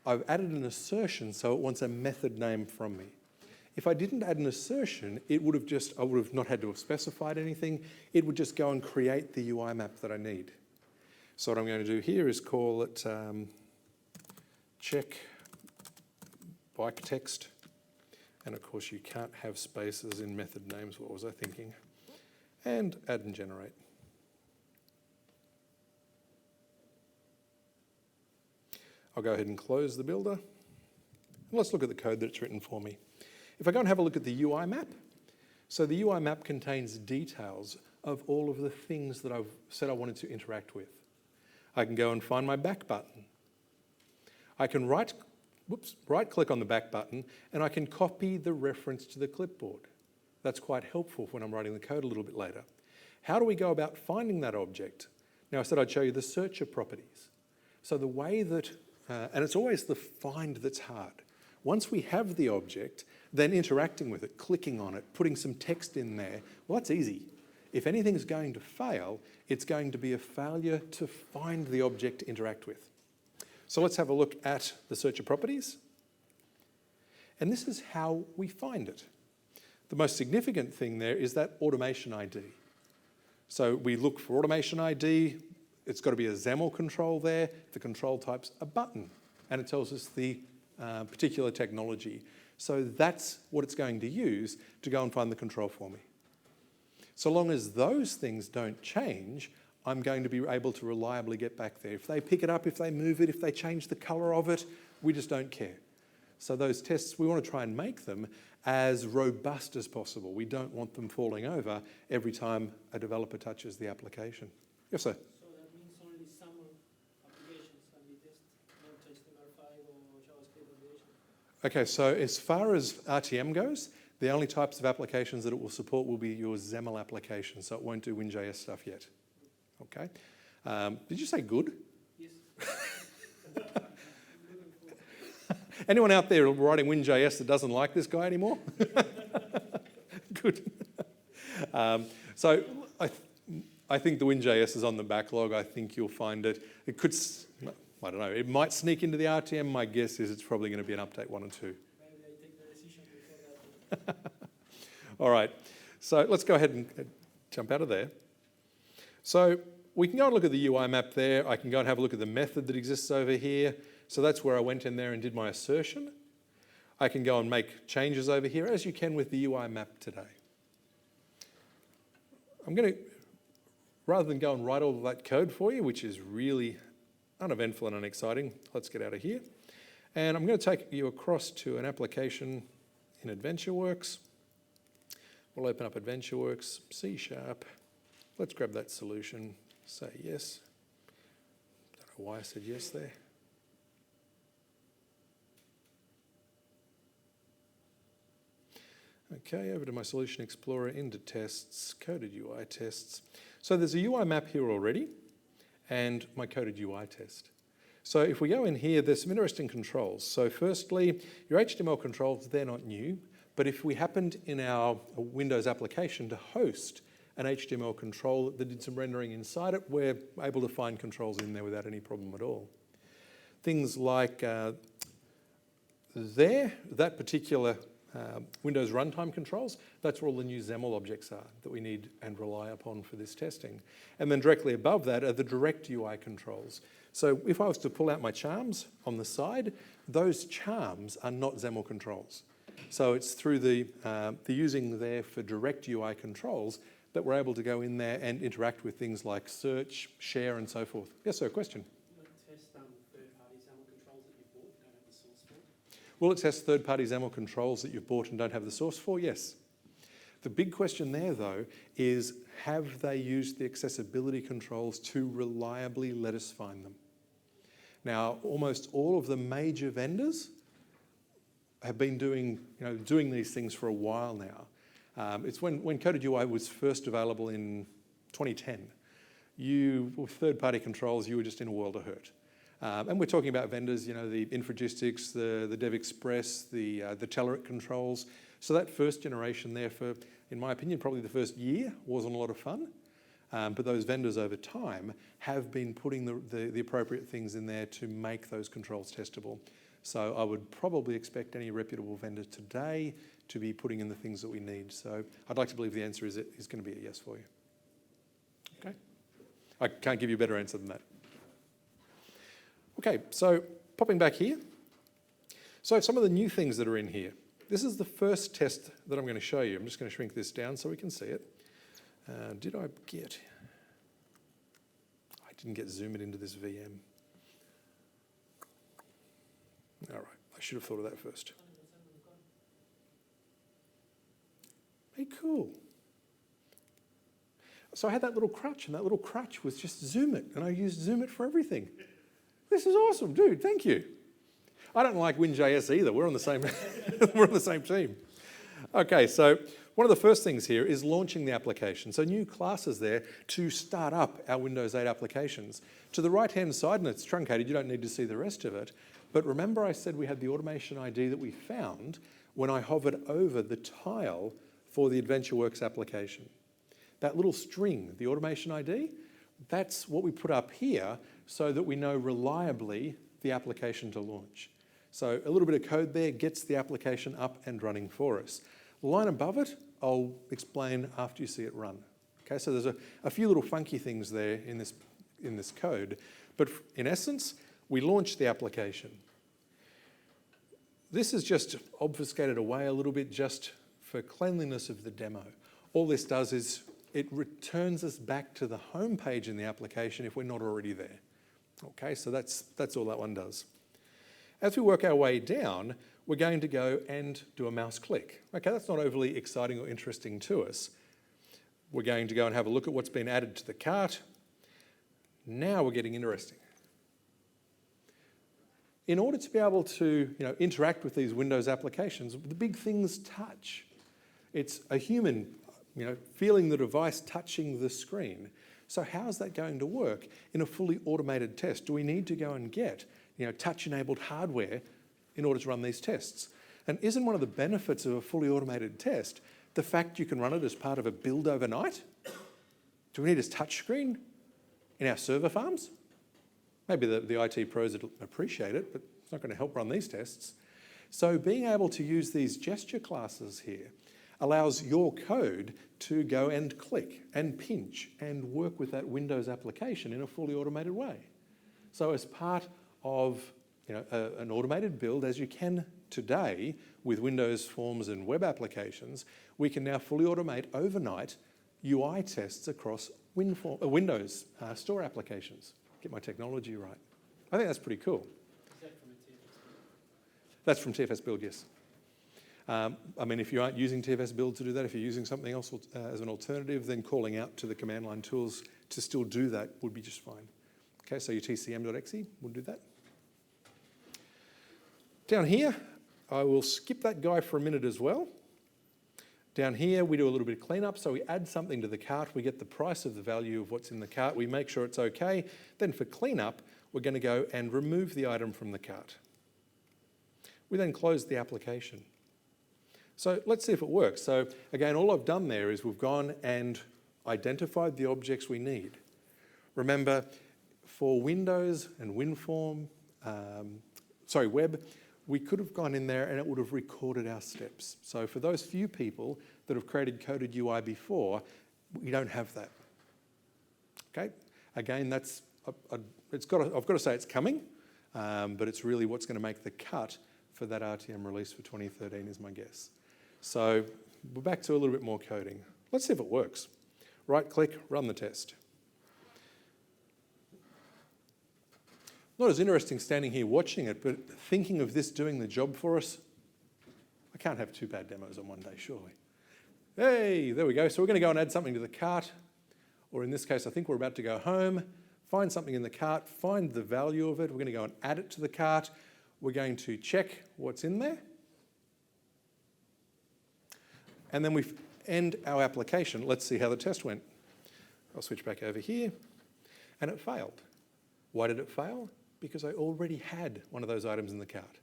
I've added an assertion, so it wants a method name from me. If I didn't add an assertion, I would have not had to have specified anything. It would just go and create the UI map that I need. So what I'm going to do here is call it check bike text, And of course you can't have spaces in method names. What was I thinking? And add and generate. I'll go ahead and close the builder. And let's look at the code that's written for me. If I go and have a look at the UI map, so the UI map contains details of all of the things that I've said I wanted to interact with. I can go and find my back button. I can right-click on the back button and I can copy the reference to the clipboard. That's quite helpful when I'm writing the code a little bit later. How do we go about finding that object? Now I said I'd show you the searcher properties. So the way that, and it's always the find that's hard. Once we have the object, then interacting with it, clicking on it, putting some text in there, well, that's easy. If anything's going to fail, it's going to be a failure to find the object to interact with. So let's have a look at the searcher properties. And this is how we find it. The most significant thing there is that automation ID. So we look for automation ID. It's got to be a XAML control there. The control type's a button, and it tells us the particular technology. So that's what it's going to use to go and find the control for me. So long as those things don't change, I'm going to be able to reliably get back there. If they pick it up, if they move it, if they change the color of it, we just don't care. So those tests, we want to try and make them as robust as possible. We don't want them falling over every time a developer touches the application. Yes, sir? So that means only some applications can be tested, not HTML5 or JavaScript applications. Okay, so as far as RTM goes, the only types of applications that it will support will be your XAML applications, so it won't do WinJS stuff yet. Okay. Did you say good? Yes. Anyone out there writing WinJS that doesn't like this guy anymore? Good. So I think the WinJS is on the backlog. I think you'll find it. It could, I don't know, it might sneak into the RTM. My guess is it's probably going to be an update 1 and 2. Maybe I take the decision before that. All right. So let's go ahead and jump out of there. So we can go and look at the UI map there. I can go and have a look at the method that exists over here. So that's where I went in there and did my assertion. I can go and make changes over here, as you can with the UI map today. I'm going to, rather than go and write all of that code for you, which is really uneventful and unexciting, let's get out of here. And I'm going to take you across to an application in AdventureWorks. We'll open up AdventureWorks, C#. Let's grab that solution, say yes. Don't know why I said yes there. Okay, over to my Solution Explorer, into tests, coded UI tests. So there's a UI map here already, and my coded UI test. So if we go in here, there's some interesting controls. So firstly, your HTML controls, they're not new, but if we happened in our Windows application to host an HTML control that did some rendering inside it, we're able to find controls in there without any problem at all. Things like that particular Windows runtime controls, that's where all the new XAML objects are that we need and rely upon for this testing. And then directly above that are the direct UI controls. So if I was to pull out my charms on the side, those charms are not XAML controls. So it's through the using there for direct UI controls that we're able to go in there and interact with things like search, share, and so forth. Yes, sir, question? Will it test third-party XAML controls that you've bought and don't have the source for? Yes. The big question there, though, is have they used the accessibility controls to reliably let us find them? Now, almost all of the major vendors have been doing these things for a while now. It's when Coded UI was first available in 2010, with third-party controls, you were just in a world of hurt. And we're talking about vendors, the Infragistics, the DevExpress, the Telerik controls. So that first generation there for, in my opinion, probably the first year wasn't a lot of fun. But those vendors over time have been putting the appropriate things in there to make those controls testable. So I would probably expect any reputable vendor today to be putting in the things that we need. So I'd like to believe the answer is going to be a yes for you. Okay? I can't give you a better answer than that. Okay, so popping back here. So some of the new things that are in here. this is the first test that I'm going to show you. I'm just going to shrink this down so we can see it. I didn't get zoomed into this VM. All right, I should have thought of that first. Hey, cool. So I had that little crutch, and that little crutch was just Zoom It, and I used Zoom It for everything. This is awesome, dude, thank you. I don't like WinJS either, we're on the same, we're on the same team. Okay, so one of the first things here is launching the application. So new classes there to start up our Windows 8 applications. To the right-hand side, and it's truncated, you don't need to see the rest of it, but remember I said we had the automation ID that we found when I hovered over the tile for the AdventureWorks application. That little string, the automation ID, that's what we put up here so that we know reliably the application to launch. So a little bit of code there gets the application up and running for us. The line above it, I'll explain after you see it run. Okay, so there's a few little funky things there in this code, but in essence, we launch the application. This is just obfuscated away a little bit just for cleanliness of the demo. All this does is it returns us back to the home page in the application if we're not already there. Okay, so that's all that one does. As we work our way down, we're going to go and do a mouse click. Okay, that's not overly exciting or interesting to us. We're going to go and have a look at what's been added to the cart. Now we're getting interesting. In order to be able to interact with these Windows applications, the big thing's touch. It's a human feeling the device, touching the screen. So how's that going to work in a fully automated test? Do we need to go and get touch-enabled hardware in order to run these tests? And isn't one of the benefits of a fully automated test the fact you can run it as part of a build overnight? Do we need a touch screen in our server farms? Maybe the IT pros would appreciate it, but it's not going to help run these tests. So being able to use these gesture classes here allows your code to go and click and pinch and work with that Windows application in a fully automated way. So as part of an automated build, as you can today with Windows Forms and web applications, we can now fully automate overnight UI tests across Windows Store applications. Get my technology right. I think that's pretty cool. Is that from a TFS build? That's from TFS Build, yes. I mean, if you aren't using TFS Build to do that, if you're using something else as an alternative, then calling out to the command line tools to still do that would be just fine. Okay, so your tcm.exe will do that. Down here, I will skip that guy for a minute as well. Down here, we do a little bit of cleanup. So we add something to the cart. We get the price of the value of what's in the cart. We make sure it's okay. Then for cleanup, we're going to go and remove the item from the cart. We then close the application. So let's see if it works. So again, all I've done there is we've gone and identified the objects we need. Remember, for Windows and WinForm, web, we could have gone in there and it would have recorded our steps. So for those few people that have created coded UI before, we don't have that. Okay, again, I've got to say it's coming, but it's really what's going to make the cut for that RTM release for 2013 is my guess. So we're back to a little bit more coding. Let's see if it works. Right click, run the test. Not as interesting standing here watching it, but thinking of this doing the job for us, I can't have two bad demos on one day, surely. Hey, there we go. So we're going to go and add something to the cart, or in this case, I think we're about to go home, find something in the cart, find the value of it. We're going to go and add it to the cart. We're going to check what's in there. And then we end our application. Let's see how the test went. I'll switch back over here. And it failed. Why did it fail? Because I already had one of those items in the cart.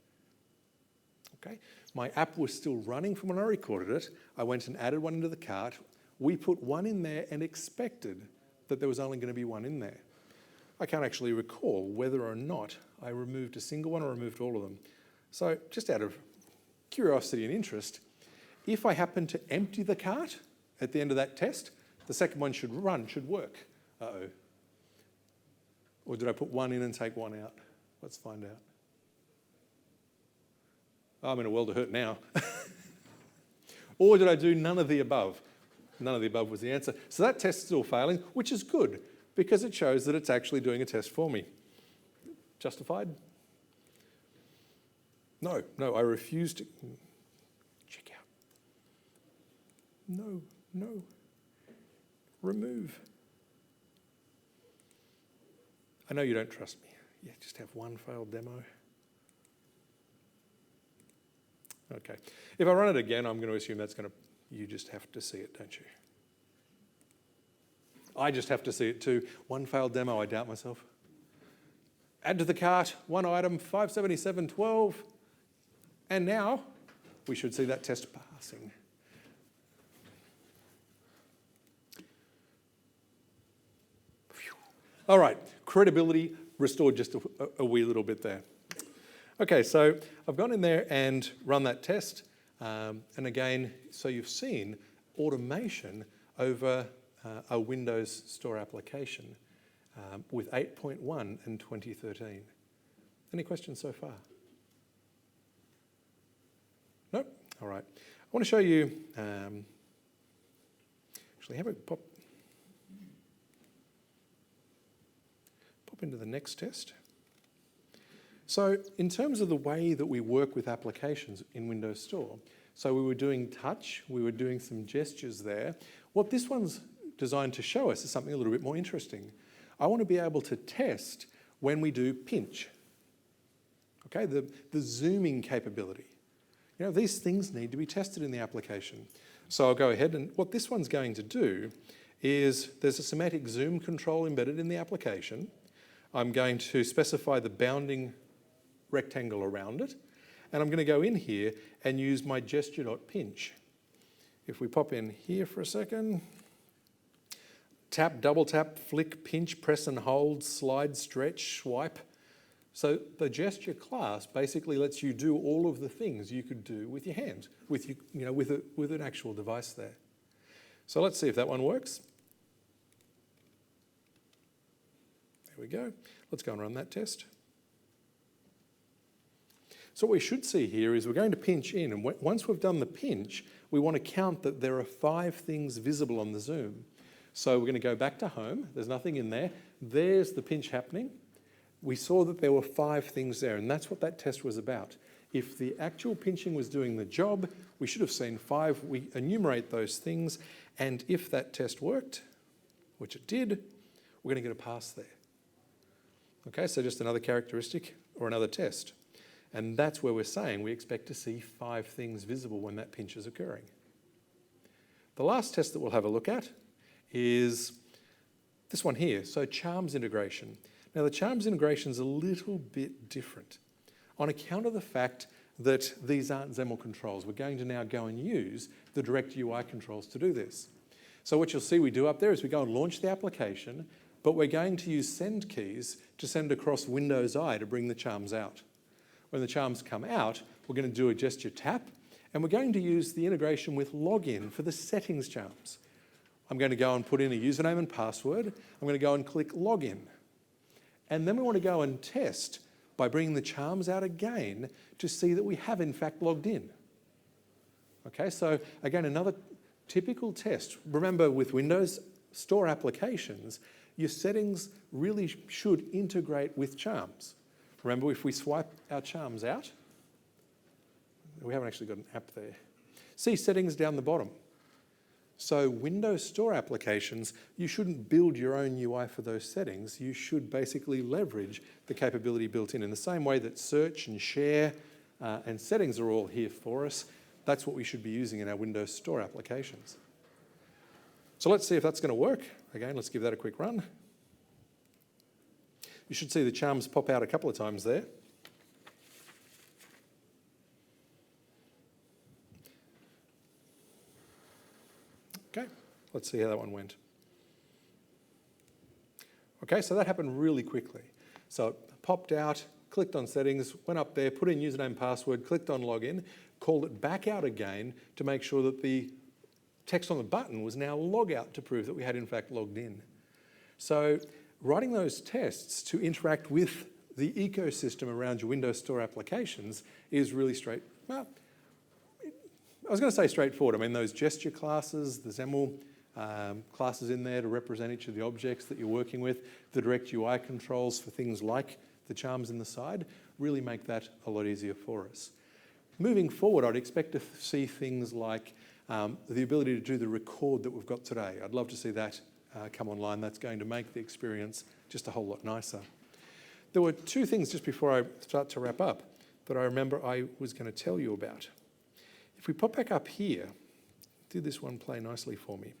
Okay, my app was still running from when I recorded it. I went and added one into the cart. We put one in there and expected that there was only going to be one in there. I can't actually recall whether or not I removed a single one or removed all of them. So just out of curiosity and interest, if I happen to empty the cart at the end of that test, the second one should work. Uh-oh. Or did I put one in and take one out? Let's find out. Oh, I'm in a world of hurt now. Or did I do none of the above? None of the above was the answer. So that test's still failing, which is good because it shows that it's actually doing a test for me. Justified? No, I refuse to. Check out. No. Remove. I know you don't trust me. Yeah, just have one failed demo. Okay. If I run it again, I'm going to assume that's going to, you just have to see it, don't you? I just have to see it too. One failed demo, I doubt myself. Add to the cart, one item, 577.12. And now we should see that test passing. Phew. All right, credibility restored just a wee little bit there. Okay, so I've gone in there and run that test. And again, so you've seen automation over a Windows Store application with 8.1 in 2013. Any questions so far? Nope? All right. I want to show you, actually, how about pop into the next test. So in terms of the way that we work with applications in Windows Store, so we were doing touch, we were doing some gestures there. What this one's designed to show us is something a little bit more interesting. I want to be able to test when we do pinch, okay, the zooming capability. You know, these things need to be tested in the application. So I'll go ahead and what this one's going to do is there's a semantic zoom control embedded in the application. I'm going to specify the bounding rectangle around it, and I'm going to go in here and use my gesture.pinch. If we pop in here for a second, tap, double tap, flick, pinch, press and hold, slide, stretch, swipe. So the gesture class basically lets you do all of the things you could do with your hand, with an actual device there. So let's see if that one works. There we go. Let's go and run that test. So what we should see here is we're going to pinch in, and once we've done the pinch, we want to count that there are 5 things visible on the zoom. So we're going to go back to home. There's nothing in there. There's the pinch happening. We saw that there were 5 things there, and that's what that test was about. If the actual pinching was doing the job, we should have seen 5. We enumerate those things, and if that test worked, which it did, we're going to get a pass there. Okay, so just another characteristic or another test. And that's where we're saying we expect to see 5 things visible when that pinch is occurring. The last test that we'll have a look at is this one here, so charms integration. Now the charms integration is a little bit different on account of the fact that these aren't XAML controls. We're going to now go and use the direct UI controls to do this. So what you'll see we do up there is we go and launch the application, but we're going to use send keys to send across Windows I to bring the charms out. When the charms come out, we're going to do a gesture tap, and we're going to use the integration with login for the settings charms. I'm going to go and put in a username and password. I'm going to go and click login. And then we want to go and test by bringing the charms out again to see that we have in fact logged in. Okay, so again, another typical test. Remember, with Windows Store applications, your settings really should integrate with charms. Remember, if we swipe our charms out, we haven't actually got an app there. See settings down the bottom. So Windows Store applications, you shouldn't build your own UI for those settings. You should basically leverage the capability built in the same way that search and share and settings are all here for us. That's what we should be using in our Windows Store applications. So let's see if that's going to work. Again, let's give that a quick run. You should see the charms pop out a couple of times there. Okay, let's see how that one went. Okay, so that happened really quickly. So it popped out, clicked on settings, went up there, put in username and password, clicked on login, called it back out again to make sure that the text on the button was now log out to prove that we had in fact logged in. So writing those tests to interact with the ecosystem around your Windows Store applications is really I was going to say straightforward. I mean, those gesture classes, the XAML classes in there to represent each of the objects that you're working with, the direct UI controls for things like the charms in the side, really make that a lot easier for us. Moving forward, I'd expect to see things like the ability to do the record that we've got today. I'd love to see that come online. That's going to make the experience just a whole lot nicer. There were two things just before I start to wrap up that I remember I was going to tell you about. If we pop back up here, did this one play nicely for me?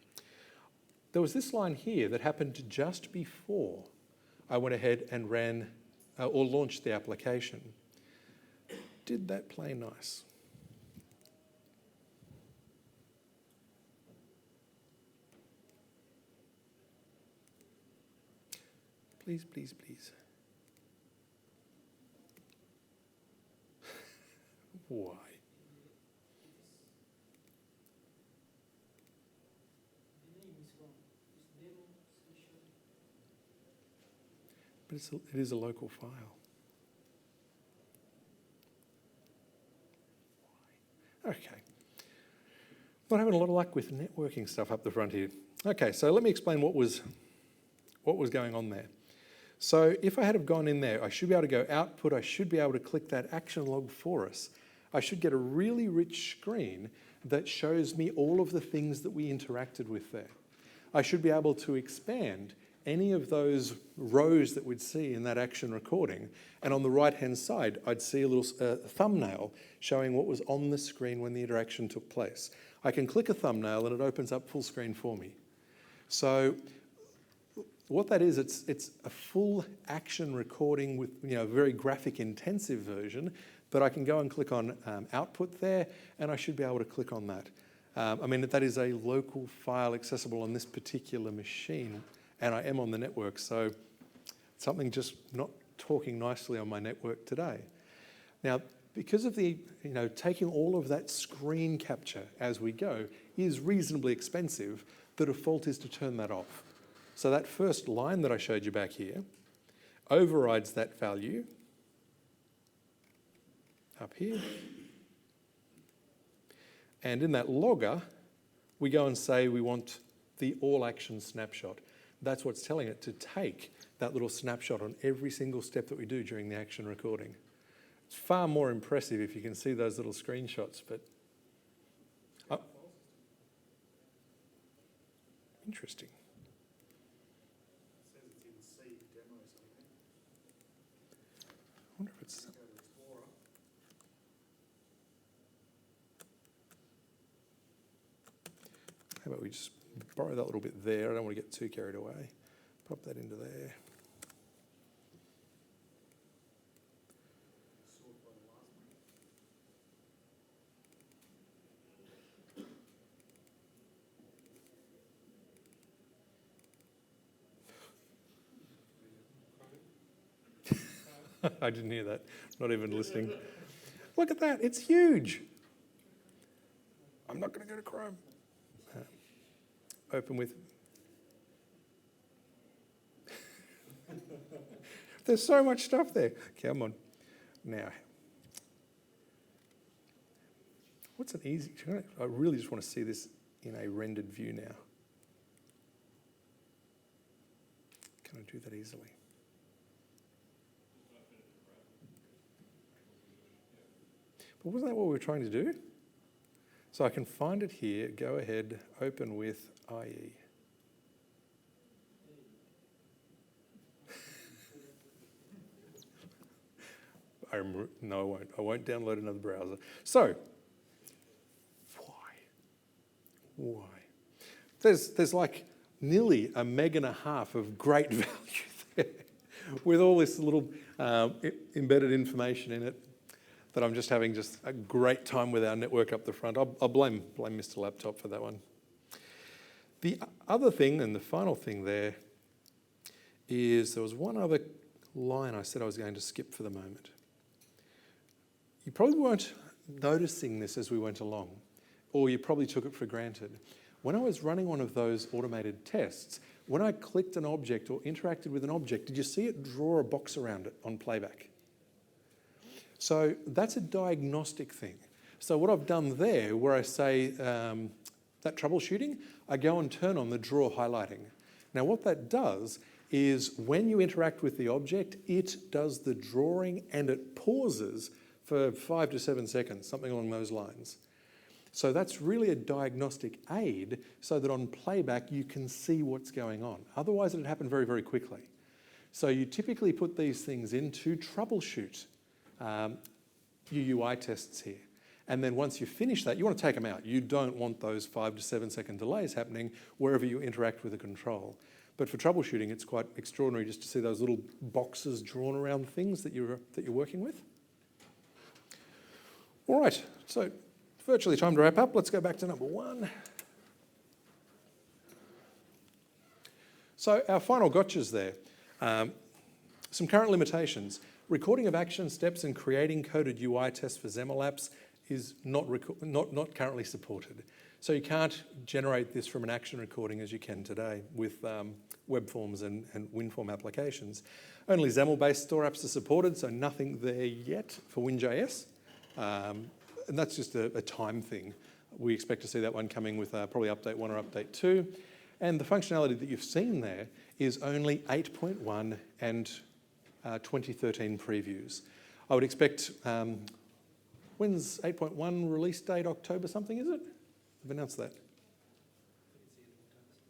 There was this line here that happened just before I went ahead and ran or launched the application. Did that play nice? Please, please, please. Why? The name is wrong. It's demo session. But it is a local file. Why? Okay. Not having a lot of luck with networking stuff up the front here. Okay, so let me explain what was going on there. So if I had have gone in there, I should be able to go output, I should be able to click that action log for us. I should get a really rich screen that shows me all of the things that we interacted with there. I should be able to expand any of those rows that we'd see in that action recording. And on the right-hand side, I'd see a little thumbnail showing what was on the screen when the interaction took place. I can click a thumbnail and it opens up full screen for me. So what that is, it's a full action recording with a very graphic intensive version, but I can go and click on output there and I should be able to click on that. I mean, that is a local file accessible on this particular machine and I am on the network, so something just not talking nicely on my network today. Now, because of the, taking all of that screen capture as we go is reasonably expensive, the default is to turn that off. So that first line that I showed you back here overrides that value up here. And in that logger, we go and say we want the all action snapshot. That's what's telling it to take that little snapshot on every single step that we do during the action recording. It's far more impressive if you can see those little screenshots, but interesting. It says it's in C demo something. I wonder if it's... Go to Explorer. How about we just borrow that little bit there? I don't want to get too carried away. Pop that into there. Sort by the last one. I didn't hear that. Not even listening. Look at that. It's huge. I'm not going to go to Chrome. Open with. There's so much stuff there. Come on. Now, what's an easy... I really just want to see this in a rendered view now. Can I do that easily? But wasn't that what we were trying to do? So I can find it here, go ahead, open with IE. No, I won't. I won't download another browser. So, why? There's like nearly 1.5 meg of great value there with all this little embedded information in it that I'm just having just a great time with our network up the front. I'll blame Mr. Laptop for that one. The other thing, and the final thing there, is there was one other line I said I was going to skip for the moment. You probably weren't noticing this as we went along, or you probably took it for granted. When I was running one of those automated tests, when I clicked an object or interacted with an object, did you see it draw a box around it on playback? So that's a diagnostic thing. So what I've done there, where I say that troubleshooting, I go and turn on the draw highlighting. Now what that does is when you interact with the object, it does the drawing and it pauses for 5 to 7 seconds, something along those lines. So that's really a diagnostic aid so that on playback you can see what's going on. Otherwise it'd happen very, very quickly. So you typically put these things in to troubleshoot your UI tests here. And then once you finish that, you want to take them out. You don't want those 5 to 7 second delays happening wherever you interact with a control. But for troubleshooting, it's quite extraordinary just to see those little boxes drawn around things that you're working with. All right, so virtually time to wrap up. Let's go back to number 1. So our final gotchas there. Some current limitations. Recording of action steps and creating coded UI tests for XAML apps is not currently supported. So you can't generate this from an action recording as you can today with web forms and WinForm applications. Only XAML-based store apps are supported, so nothing there yet for WinJS. And that's just a time thing. We expect to see that one coming with probably update 1 or update 2. And the functionality that you've seen there is only 8.1 and 2013 previews. I would expect, when's 8.1 release date? October something, is it? I've announced that.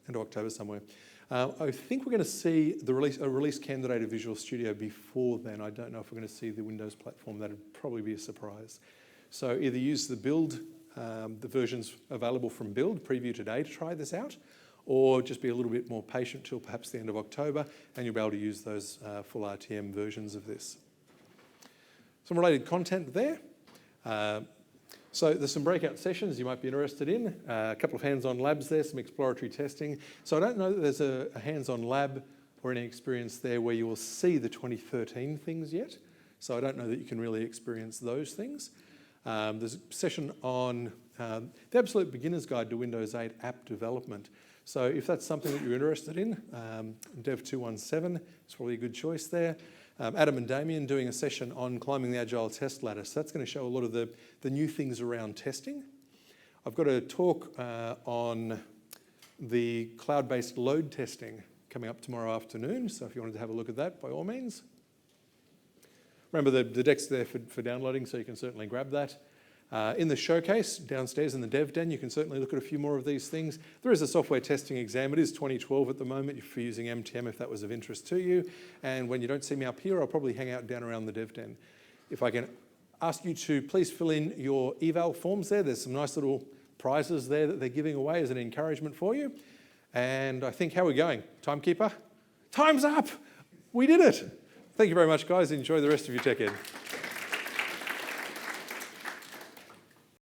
End of October somewhere. I think we're going to see a release candidate of Visual Studio before then. I don't know if we're going to see the Windows platform. That'd probably be a surprise. So either use the build, the versions available from build, preview today to try this out, or just be a little bit more patient till perhaps the end of October, and you'll be able to use those full RTM versions of this. Some related content there. So there's some breakout sessions you might be interested in, a couple of hands-on labs there, some exploratory testing. So I don't know that there's a hands-on lab or any experience there where you will see the 2013 things yet. So I don't know that you can really experience those things. There's a session on the Absolute Beginner's Guide to Windows 8 app development. So if that's something that you're interested in, Dev 217 is probably a good choice there. Adam and Damien doing a session on climbing the Agile test ladder. So that's going to show a lot of the new things around testing. I've got a talk on the cloud-based load testing coming up tomorrow afternoon. So if you wanted to have a look at that, by all means. Remember the deck's there for downloading, so you can certainly grab that. In the showcase downstairs in the dev den, you can certainly look at a few more of these things. There is a software testing exam. It is 2012 at the moment if you're using MTM, if that was of interest to you. And when you don't see me up here, I'll probably hang out down around the dev den. If I can ask you to please fill in your eval forms there. There's some nice little prizes there that they're giving away as an encouragement for you. And I think, how are we going? Timekeeper? Time's up! We did it! Thank you very much, guys. Enjoy the rest of your TechEd.